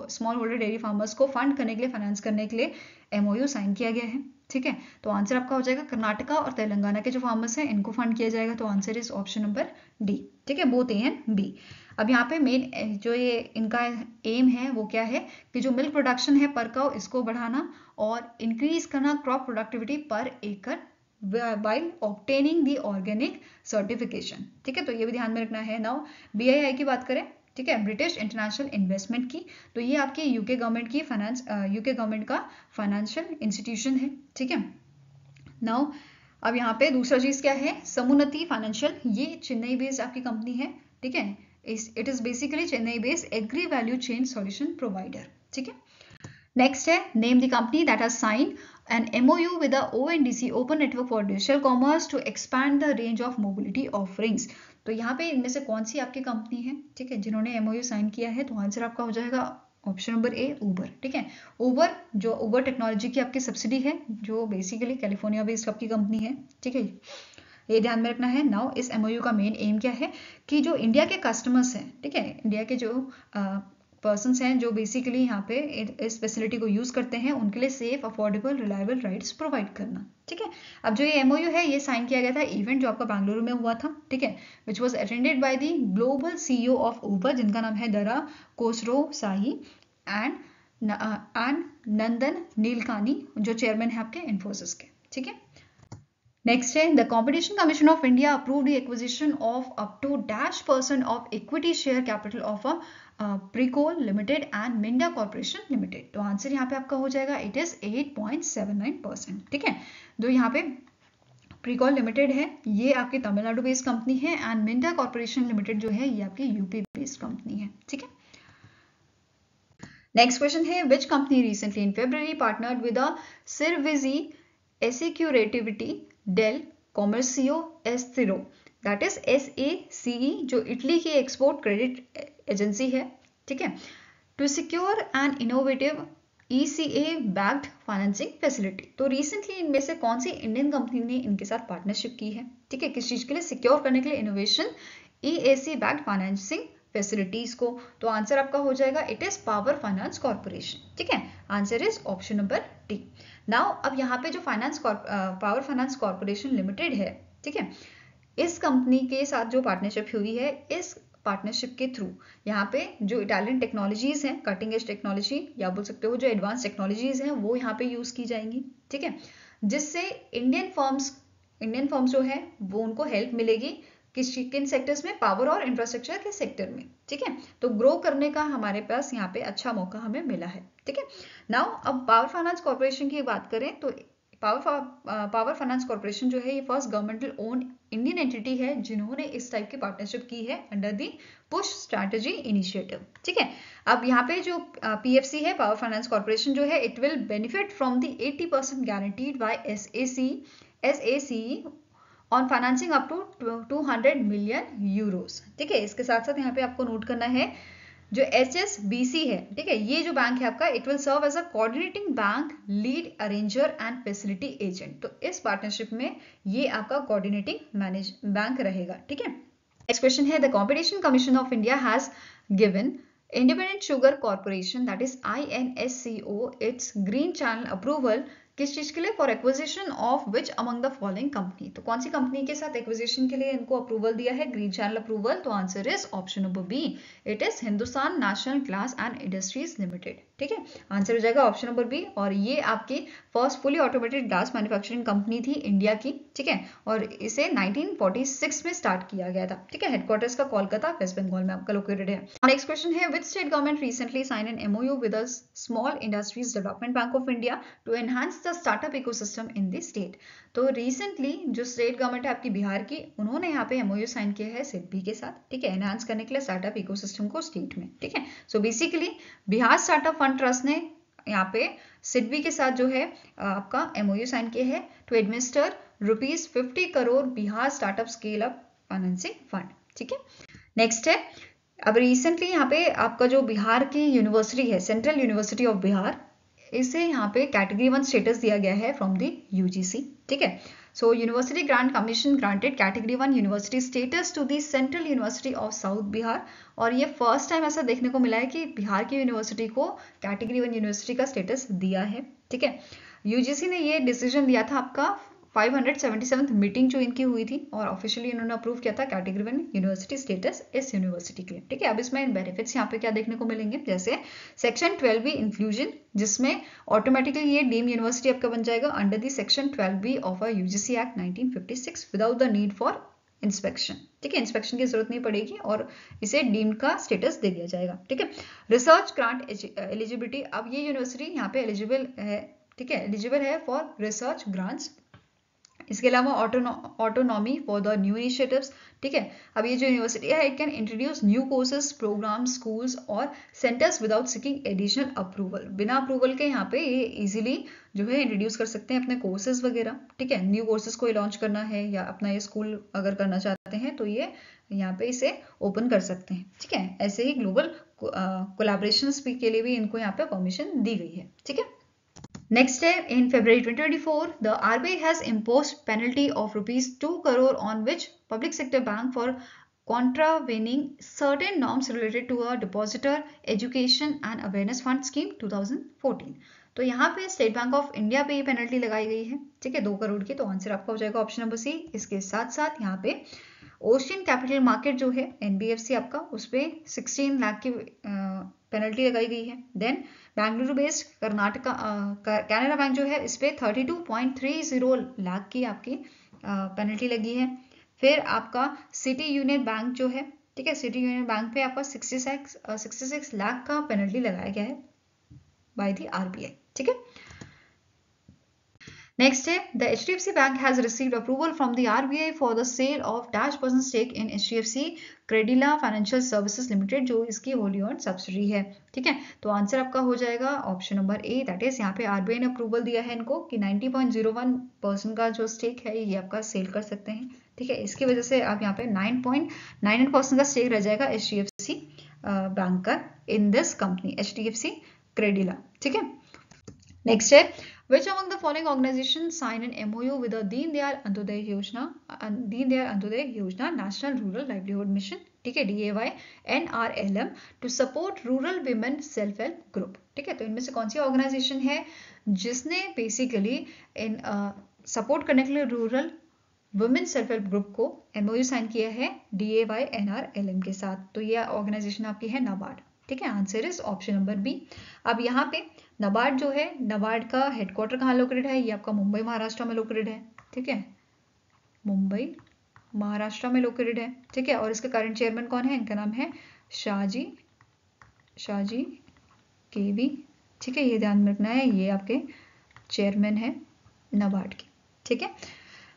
A: स्मॉल होल्डर डेयरी फार्मर्स को फंड करने के लिए, फाइनेंस करने के लिए MOU साइन किया गया है, ठीक है। तो आंसर आपका हो जाएगा कर्नाटका और तेलंगाना के जो फार्मर्स हैं इनको फंड किया जाएगा, तो answer is option number D, ठीक है, बोथ A एंड B। अब यहाँ पे मेन जो ये इनका एम है वो क्या है कि जो मिल्क प्रोडक्शन है पर काउ इसको बढ़ाना और इंक्रीज करना क्रॉप प्रोडक्टिविटी पर एकड़ while obtaining the organic certification, ठीक है, तो ये भी ध्यान में रखना है। नाउ BII की बात करें, ठीक है, ब्रिटिश इंटरनेशनल इन्वेस्टमेंट की, तो ये आपके यूके गवर्नमेंट का फाइनेंशियल इंस्टीट्यूशन है, ठीक है। नाउ अब यहाँ पे दूसरा चीज क्या है, समुन्नति फाइनेंशियल, ये चेन्नई बेस्ड आपकी कंपनी है, ठीक है, it is basically Chennai based agri value chain solution provider, ठीक है। नेक्स्ट है, name the company that has signed an MOU with the ONDC Open Network for Digital Commerce to expand the range of mobility offerings। तो यहाँ पे इनमें से कौन सी आपकी कंपनी है, ठीक है, जिन्होंने MOU साइन किया है, तो आंसर आपका हो जाएगा ऑप्शन नंबर A, ऊबर, ठीक है। ऊबर जो ऊबर टेक्नोलॉजी की आपकी सब्सिडी है, जो बेसिकली कैलिफोर्निया बेस्ड आपकी कंपनी है, ठीक है, ये ध्यान में रखना है। नाउ इस MOU का मेन एम क्या है कि जो इंडिया के कस्टमर्स हैं, ठीक है, इंडिया के जो पर्सन्स हैं जो बेसिकली यहाँ पे इस फैसिलिटी को यूज करते हैं, उनके लिए safe, affordable, reliable rides provide करना। ठीक है, अब जो ये एमओयू है ये साइन किया गया था इवेंट जो आपका बेंगलुरु में हुआ था। ठीक है, which was attended by the global CEO of Uber, जिनका नाम है दरा कोसरो साही, एंड नंदन नीलकानी, जो चेयरमैन है आपके इन्फोसिस के। ठीक है, नेक्स्ट है the competition commission of India approved the acquisition of up to -% of equity share capital of a Pricol limited and Minda corporation limited. तो आंसर यहाँ पे आपका हो जाएगा इट इज 8.79%। ठीक है, जो यहाँ पे प्रीकोल लिमिटेड है ये आपकी तमिलनाडु बेस्ड कंपनी है, एंड मिंडा कॉर्पोरेशन लिमिटेड जो है ये आपकी यूपी बेस्ड कंपनी है। ठीक है, नेक्स्ट क्वेश्चन है which company recently in February partnered with a Servizi Assicurativi del Commercio Estero, that is SACE, जो इटली की एक्सपोर्ट क्रेडिट एजेंसी है। ठीक है, to secure an innovative ECA backed financing facility. तो रिसेंटली इनमें से कौन सी इंडियन कंपनी ने इनके साथ पार्टनरशिप की है? ठीक है, किस चीज के लिए? सिक्योर करने के लिए innovation EAC backed financing facilities को। तो आंसर आपका हो जाएगा it is power finance corporation. ठीक है, answer is option number D. Now अब यहाँ पे जो पावर फाइनेंस कॉर्पोरेशन लिमिटेड है, ठीक है, इस कंपनी के साथ जो पार्टनरशिप हुई है, इस पार्टनरशिप के थ्रू यहाँ पे जो इटालियन टेक्नोलॉजीज हैं, कटिंग एज टेक्नोलॉजी या बोल सकते हो जो एडवांस टेक्नोलॉजीज हैं, वो यहाँ पे यूज की जाएंगी। ठीक है, जिससे इंडियन फर्म्स जो है वो उनको हेल्प मिलेगी किन सेक्टर्स में? पावर और इंफ्रास्ट्रक्चर के सेक्टर में। ठीक है, तो ग्रो करने का हमारे पास यहाँ पे अच्छा मौका हमें मिला है। ठीक है, नाउ अब पावर फाइनेंस कॉर्पोरेशन की बात करें तो पावर फाइनेंस कॉर्पोरेशन जो है ये first governmental owned Indian entity है जिन्होंने इस टाइप की पार्टनरशिप की है under the push strategy initiative. ठीक है, अब यहाँ पे जो PFC है, पावर फाइनेंस कॉर्पोरेशन जो है, it will benefit from the 80% guaranteed by SACE on financing up to 200 million euros. ठीक है, इसके साथ साथ यहाँ पे आपको नोट करना है जो HSBC है, ठीक है, ये जो बैंक है आपका, it will serve as a coordinating bank, lead arranger and facility agent. तो इस पार्टनरशिप में ये आपका कोऑर्डिनेटिंग बैंक रहेगा। ठीक है, नेक्स्ट क्वेश्चन है the competition commission of India has given independent sugar corporation that is INSCO it's green channel approval किस चीज के लिए? For acquisition of which among the following company. तो कौन सी कंपनी के साथ एक्विजिशन के लिए इनको अप्रूवल दिया है, ग्रीन चैनल अप्रूवल? तो answer is option number B, it is Hindustan national glass and industries limited. ठीक है, आंसर हो जाएगा ऑप्शन नंबर बी, और ये आपकी first fully automated glass manufacturing company थी इंडिया की। ठीक है, और इसे 1946 में स्टार्ट किया गया था। ठीक है, हेडक्वार्टर्स का कोलकाता वेस्ट बंगाल में आपका लोकेटेड है। नेक्स्ट क्वेश्चन है which state government recently sign an MOU with the small industries development bank of India to enhance the startup ecosystem in the state. तो रिसेंटली जो स्टेट गवर्नमेंट है आपकी बिहार की, उन्होंने यहाँ पे MOU साइन किया है SIDBI के साथ। ठीक है, एनहांस करने के लिए स्टार्टअप इकोसिस्टम को स्टेट में। ठीक है, so basically Bihar startup fund trust ने यहाँ पे SIDBI के साथ जो है आपका MOU साइन किया है to administer ₹50 crore Bihar startup scale up financing fund. ठीक है, नेक्स्ट है अब रिसेंटली यहाँ पे आपका जो बिहार की यूनिवर्सिटी है, सेंट्रल यूनिवर्सिटी ऑफ बिहार, इसे यहाँ पे कैटेगरी 1 स्टेटस दिया गया है फ्रॉम द UGC। ठीक है, so university grant commission granted category 1 university status to the central university of south Bihar, और ये फर्स्ट टाइम ऐसा देखने को मिला है कि बिहार की यूनिवर्सिटी को कैटेगरी 1 यूनिवर्सिटी का स्टेटस दिया है। ठीक है, UGC ने ये डिसीजन दिया था आपका 577th मीटिंग जो इनकी हुई थी, और ऑफिशियली इन्होंने अप्रूव किया था कैटेगरी 1 यूनिवर्सिटी स्टेटस इस यूनिवर्सिटी के लिए। ठीक है, अब इसमें बेनिफिट्स यहाँ पे क्या देखने को मिलेंगे, जैसे सेक्शन 12B इंक्लूजन, जिसमें ऑटोमेटिकली ये डीम यूनिवर्सिटी आपका बन जाएगा under the section 12B of a UGC act 1956 without the need for inspection. ठीक है, इंस्पेक्शन की जरूरत नहीं पड़ेगी और इसे डीम्ड का स्टेटस दे दिया जाएगा। ठीक है, रिसर्च ग्रांट एलिजिबिलिटी, अब ये यूनिवर्सिटी यहाँ पे एलिजिबल है। ठीक है, एलिजिबल है फॉर रिसर्च ग्रांट्स। इसके अलावा autonomy for the new initiatives. ठीक है, अब ये जो यूनिवर्सिटी है it can introduce new courses, programmes, schools और centres without seeking additional approval. बिना अप्रूवल के यहाँ पे ये इजीली जो है इंट्रोड्यूस कर सकते हैं अपने कोर्सेज वगैरह। ठीक है, न्यू कोर्सेज को लॉन्च करना है या अपना ये स्कूल अगर करना चाहते हैं तो ये यहाँ पे इसे ओपन कर सकते हैं। ठीक है, ऐसे ही ग्लोबल कोलैबोरेशंस के लिए भी इनको यहाँ पे परमिशन दी गई है। ठीक है, नेक्स्ट है in February 2024 the RBI has imposed penalty of ₹2 crore on which public sector bank for contravening certain norms related to a depositor education and awareness fund scheme 2014। तो यहाँ पे स्टेट बैंक ऑफ इंडिया पे ये penalty लगाई गई है, ठीक है, 2 करोड़ की। तो आंसर आपका हो जाएगा ऑप्शन नंबर सी। इसके साथ साथ यहाँ पे ओशियन कैपिटल मार्केट जो है NBFC आपका, उस पर 16 लाख की पेनल्टी लगाई गई है। Then Bengaluru based Karnataka Canara bank जो है, इस पर 32.30 लाख की आपकी पेनल्टी लगी है। फिर आपका सिटी यूनियन बैंक जो है, ठीक है, सिटी यूनियन बैंक पे आपका 66 लाख का पेनल्टी लगाया गया है बाय द RBI, ठीक है। नेक्स्ट है the HDFC bank has received approval from the RBI for the sale of -% stake in HDFC Credila financial services limited, जो इसकी होली ओन्ड सब्सिडी है, ठीक है। तो आंसर आपका हो जाएगा option number A, that is यहाँ पे RBI ने अप्रूवल दिया है इनको कि 90.01% का जो स्टेक है ये आपका सेल कर सकते हैं, ठीक है। इसकी वजह से आप यहाँ पे 9.98% का स्टेक रह जाएगा HDFC बैंक का in this company HDFC Credila, ठीक है। नेक्स्ट है which among the following organizations sign an MOU with the Deen Dayal Antyodaya Yojana National Rural Livelihood Mission, ठीक है, DAY NRLM to support rural women self help group, ठीक है। तो इनमें से कौन सी ऑर्गेनाइजेशन है जिसने बेसिकली इन सपोर्ट करने के लिए rural women self help group को MOU साइन किया है DAY NRLM के साथ? तो ये ऑर्गेनाइजेशन आपकी है नाबार्ड, ठीक है। Answer is option number B. अब यहाँ पे नाबार्ड जो है, नाबार्ड का हेडक्वार्टर कहाँ लोकेटेड है? ये आपका मुंबई महाराष्ट्र में लोकेटेड है, ठीक है, मुंबई महाराष्ट्र में लोकेटेड है, ठीक है। और इसके करंट चेयरमैन कौन है? इनका नाम है शाहजी KV, ठीक है, ये ध्यान में रखना है, ये आपके चेयरमैन है नाबार्ड के, ठीक है।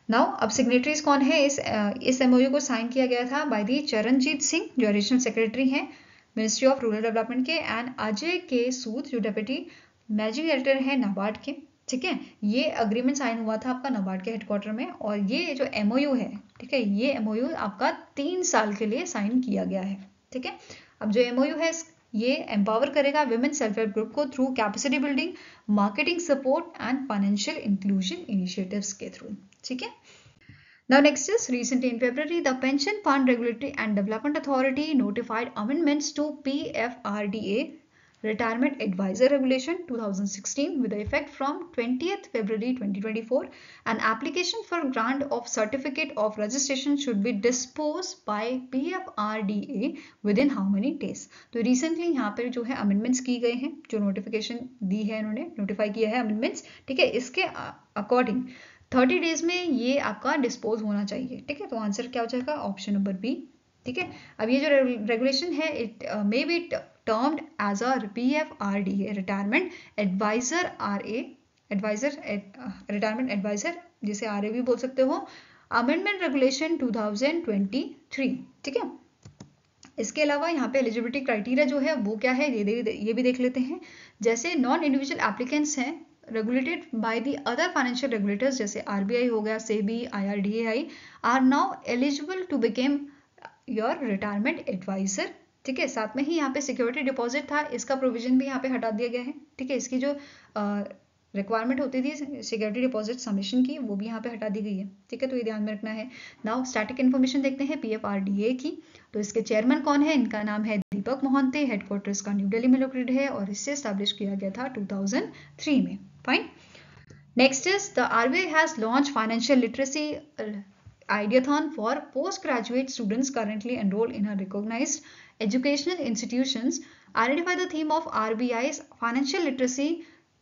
A: नाउ अब सिग्नेटरीज कौन है? इस MOU को साइन किया गया था बाय दी चरणजीत सिंह जो एडिशनल सेक्रेटरी हैं मिनिस्ट्री ऑफ रूरल डेवलपमेंट के, एंड अजय के सूद जो डेप्यूटी मैनेजिंग डायरेक्टर है नाबार्ड के, ठीक है। ये अग्रीमेंट साइन हुआ था आपका नाबार्ड के हेडक्वार्टर में, और ये जो MOU है, ठीक है, ये MOU आपका 3 साल के लिए साइन किया गया है, ठीक है। अब जो MOU है ये एम्पावर करेगा विमेन सेल्फ हेल्प ग्रुप को through capacity building, marketing support and financial inclusion initiatives के थ्रू, ठीक है। Now next is recently in February, the Pension Fund Regulatory and Development Authority notified amendments to PFRDA Retirement Advisor Regulation 2016 with effect from 20th February 2024. An application for grant of certificate of registration should be disposed by PFRDA within how many days? तो recently यहाँ पर जो है amendments की गए हैं, जो notification दी है इन्होंने, notify किया है amendments, ठीक है। इसके according 30 डेज में ये आपका डिस्पोज होना चाहिए, ठीक है। तो आंसर क्या हो जाएगा? ऑप्शन नंबर बी, ठीक है। अब ये जो रेगुलेशन है it may be termed as a PFRDA retirement adviser retirement adviser, जिसे RA भी बोल सकते हो, अमेंडमेंट रेगुलेशन 2023, ठीक है। इसके अलावा यहाँ पे एलिजिबिलिटी क्राइटेरिया जो है वो क्या है ये भी देख लेते हैं। जैसे नॉन इंडिविजुअल एप्लीकेंट्स हैं regulated by the other financial regulators जैसे RBI हो गया, SEBI, IRDAI are now eligible to become your retirement advisor, ठीक है। साथ में ही यहाँ पे सिक्योरिटी डिपॉजिट था, इसका प्रोविजन भी यहाँ पे हटा दिया गया है, ठीक है। इसकी जो रिक्वायरमेंट होती थी सिक्योरिटी डिपॉजिट सबमिशन की, वो भी यहाँ पे हटा दी गई है, ठीक है। तो ये ध्यान में रखना है। नाउ स्टैटिक इन्फॉर्मेशन देखते हैं PFRDA की। तो इसके चेयरमैन कौन है? इनका नाम है दीपक मोहंती, हेडक्वार्टर्स का न्यू दिल्ली में लोकेटेड है, और इससे एस्टैब्लिश किया गया था 2003 में। Fine. Next is the RBI has launched financial literacy ideathon for postgraduate students currently enrolled in a recognized educational institutions. Identify the theme of RBI's Financial Literacy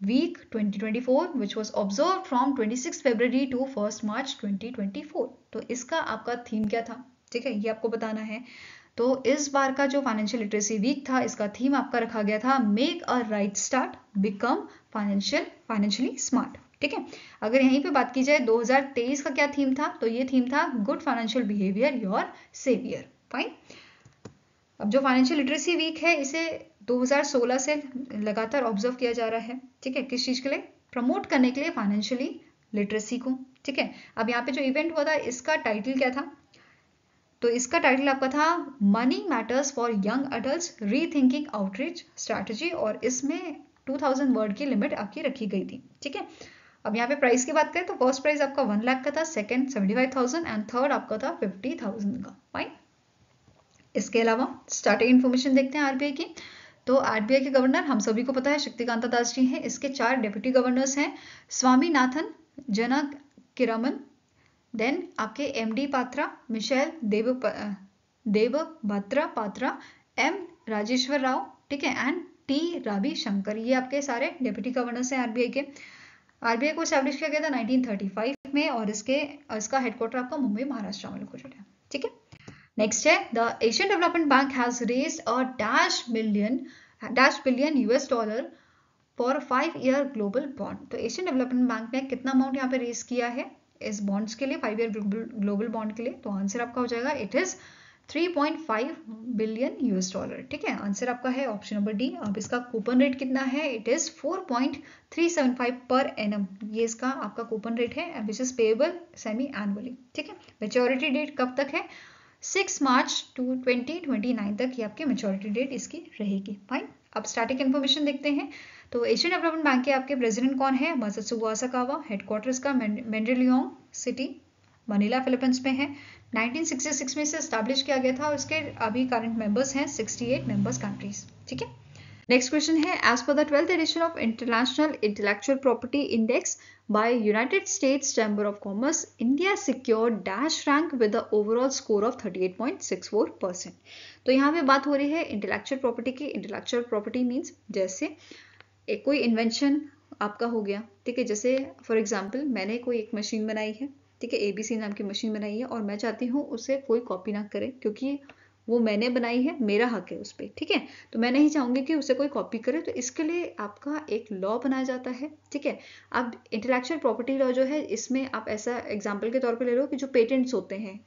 A: Week 2024, which was observed from 26 February to 1st March 2024. तो इसका आपका theme क्या था? ठीक है, ये आपको बताना है। तो इस बार का जो फाइनेंशियल लिटरेसी वीक था, इसका थीम आपका रखा गया था make a right start, become financially smart, ठीक है। अगर यहीं पे बात की जाए 2023 का क्या थीम था, तो ये थीम था good financial behaviour your saviour. Fine. अब जो फाइनेंशियल लिटरेसी वीक है इसे 2016 से लगातार ऑब्जर्व किया जा रहा है, ठीक है। किस चीज के लिए? प्रमोट करने के लिए फाइनेंशियली लिटरेसी को, ठीक है। अब यहाँ पे जो इवेंट हुआ था इसका टाइटल क्या था? तो इसका टाइटल आपका था money matters for young adults rethinking outreach strategy, और इसमें 2000 वर्ड की लिमिट आपकी रखी गई थी, ठीक है। अब यहाँ पे प्राइस की बात करें तो फर्स्ट प्राइस आपका 1 लाख का था, सेकंड 75,000 एंड थर्ड आपका था 50,000 का। फाइन। इसके अलावा स्टार्टिंग इन्फॉर्मेशन देखते हैं आरबीआई की। तो आरबीआई के गवर्नर हम सभी को पता है शक्तिकांता दास जी हैं। इसके 4 डेप्यूटी गवर्नर्स हैं, स्वामीनाथन, जनक किरामन, देन आपके MD Patra, Michael Debabrata Patra, M Rajeshwar Rao, ठीक है, एंड टी रवि शंकर। ये आपके सारे डेप्यूटी गवर्नर्स हैं आरबीआई के। आरबीआई को एस्टैब्लिश किया गया था 1935 में और इसका हेडक्वार्टर आपका मुंबई महाराष्ट्र में लोकेटेड है, ठीक है। नेक्स्ट है the Asian development bank has raised a $billion US for 5-year global bond. तो एशियन डेवलपमेंट बैंक ने कितना अमाउंट यहाँ पे रेज किया है इस बॉन्ड्स के लिए, 5-year ग्लोबल बॉन्ड के लिए? तो आंसर आपका हो जाएगा इट इज $3.5 बिलियन, ठीक है। आंसर आपका है ऑप्शन नंबर डी। अब इसका कूपन रेट कितना है? It is 4.375 per annum. ये इसका आपका कूपन रेट है which is payable semi annually, ठीक है। मेच्योरिटी डेट कब तक है? 6 मार्च 2029 तक ये आपकी मेच्योरिटी डेट इसकी रहेगी। फाइन। अब स्टैटिक इन्फॉर्मेशन देखते हैं। तो एशियन डेवलपमेंट बैंक के आपके प्रेसिडेंट कौन है? मासात्सुगो आसाकावा। हेडक्वार्टर्स का मेंडरलियोंग सिटी, मनीला फिलीपींस में है। 1966 में इसे स्टैब्लिश किया गया था और इसके अभी करंट मेंबर्स हैं 68 मेंबर्स कंट्रीज, ठीक है। नेक्स्ट क्वेश्चन है as per the 12th edition of international intellectual property index by United States chamber of commerce, India secured dash rank with the overall score of 38.64%। तो यहाँ पे बात हो रही है इंटेलेक्चुअल प्रॉपर्टी की। इंटेलेक्चुअल प्रॉपर्टी मीन्स जैसे एक कोई इन्वेंशन आपका हो गया, ठीक है। जैसे फॉर एग्जाम्पल मैंने कोई एक मशीन बनाई है, ठीक है, ABC नाम की मशीन बनाई है और मैं चाहती हूँ उसे कोई कॉपी ना करे क्योंकि वो मैंने बनाई है, मेरा हक है उस पर, ठीक है। तो मैं नहीं चाहूंगी कि उसे कोई कॉपी करे, तो इसके लिए आपका एक लॉ बनाया जाता है, ठीक है। अब इंटेलेक्चुअल प्रॉपर्टी लॉ जो है इसमें आप ऐसा एग्जाम्पल के तौर पर ले लो कि जो पेटेंट्स होते हैं,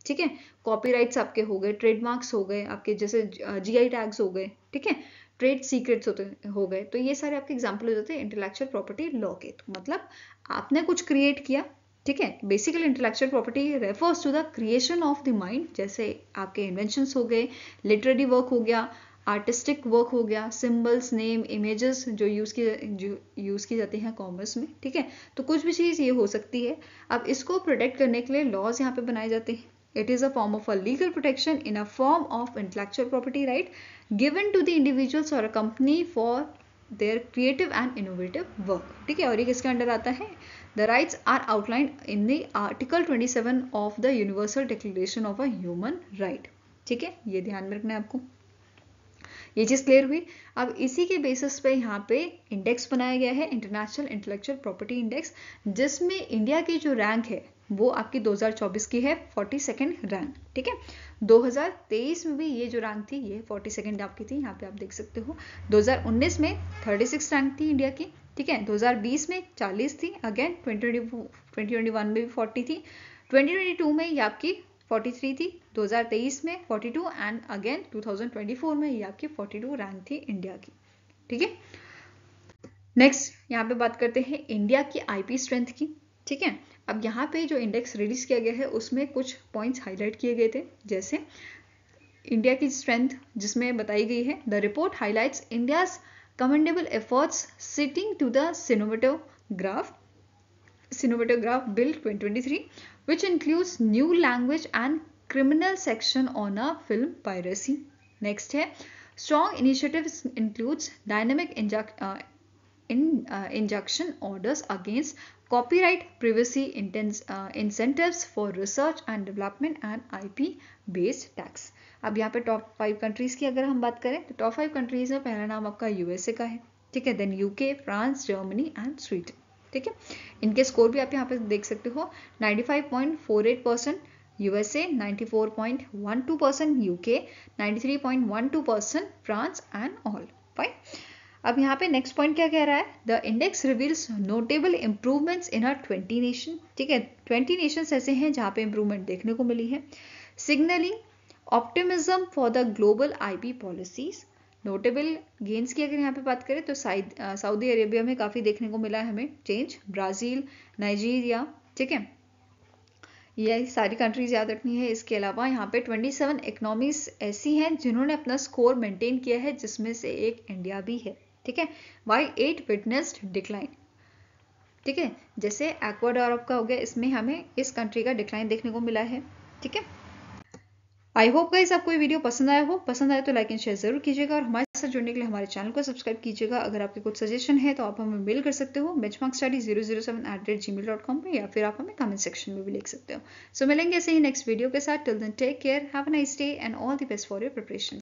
A: ठीक है, कॉपीराइट्स आपके हो गए, ट्रेडमार्क्स हो गए आपके, जैसे GI टैग्स हो गए, ठीक है, ट्रेड सीक्रेट्स हो गए, तो ये सारे आपके एग्जाम्पल हो जाते हैं इंटेलेक्चुअल प्रॉपर्टी लॉ के। तो मतलब आपने कुछ क्रिएट किया, ठीक है। Basically intellectual property refers to the creation of the mind, जैसे आपके इन्वेंशंस हो गए, लिटरेरी वर्क हो गया, आर्टिस्टिक वर्क हो गया, सिंबल्स, नेम, इमेजेस जो यूज की जाती हैं कॉमर्स में, ठीक है। तो कुछ भी चीज़ ये हो सकती है। अब इसको प्रोटेक्ट करने के लिए लॉज यहाँ पे बनाए जाते हैं। It is a form of a legal protection in a form of intellectual property right given to the individuals or a company for their creative and innovative work, ठीक है। और ये किसके अंडर आता है? The rights are outlined in the Article 27 of the Universal Declaration of a Human Right, ठीक है। ये ध्यान में रखना है आपको। ये चीज क्लियर हुई। अब इसी के बेसिस पे यहाँ पे इंडेक्स बनाया गया है, इंटरनेशनल इंटेलेक्चुअल प्रॉपर्टी इंडेक्स, जिसमें इंडिया की जो रैंक है वो आपकी 2024 की है 42nd रैंक, ठीक है। 2023 में भी ये जो रैंक थी ये 42nd आपकी थी, यहाँ पे आप देख सकते हो। 2019 में 36 रैंक थी इंडिया की, ठीक है। 2020 में 40 थी, अगेन 2021 में भी 40 थी, 2022 में ये आपकी 43 थी, 2023 में 42 एंड अगेन 2024 में ये आपकी 42 रैंक थी इंडिया की, ठीक है। नेक्स्ट यहाँ पे बात करते हैं इंडिया की IP स्ट्रेंथ की, ठीक है। अब यहाँ पे जो इंडेक्स रिलीज किया गया है उसमें कुछ पॉइंट्स हाईलाइट किए गए थे, जैसे इंडिया की स्ट्रेंथ जिसमें बताई गई है, the report highlights India's commendable efforts sitting to the cinematograph Bill 2023, which includes new language and criminal section on a film piracy. Next है strong initiatives includes dynamic injunction orders against copyright, privacy, incentives for research and development and IP based tax. अब यहाँ पे top 5 countries की अगर हम बात करें तो टॉप 5 कंट्रीज में पहला नाम आपका USA का है, ठीक है, then UK, France, Germany and Sweden, ठीक है। इनके स्कोर भी आप यहाँ पे देख सकते हो, 95.48% USA, 94.12% UK, 93.12% France and all. Fine. अब यहाँ पे नेक्स्ट पॉइंट क्या कह रहा है? The index reveals notable improvements in 20 nation, ठीक है। 20 नेशंस ऐसे हैं जहाँ पे इंप्रूवमेंट देखने को मिली है, signalling optimism for the global IP policies. Notable gains की अगर यहाँ पे बात करें तो सऊदी अरेबिया में काफ़ी देखने को मिला है हमें चेंज, ब्राज़ील, नाइजीरिया, ठीक है। ये सारी कंट्रीज याद रखनी है। इसके अलावा यहाँ पे 27 इकोनॉमीज ऐसी हैं जिन्होंने अपना स्कोर मेंटेन किया है, जिसमें से एक इंडिया भी है, ठीक है। वाइल 8 विटनेस्ड डिक्लाइन, ठीक है। जैसे एक्वाडोर का हो गया, इसमें हमें इस कंट्री का डिक्लाइन देखने को मिला है, ठीक है। आई होप गाइस आपको ये वीडियो पसंद आया हो। पसंद आया तो लाइक एंड शेयर जरूर कीजिएगा और हमारे साथ जुड़ने के लिए हमारे चैनल को सब्सक्राइब कीजिएगा। अगर आपके कुछ सजेशन है तो आप हमें मेल कर सकते हो benchmarkstudy007@gmail.com पे, या फिर आप हमें कमेंट सेक्शन में भी लिख सकते हो। सो मिलेंगे ऐसे ही नेक्स्ट वीडियो के साथ। Till then take care, have a nice day and all the best for your preparation.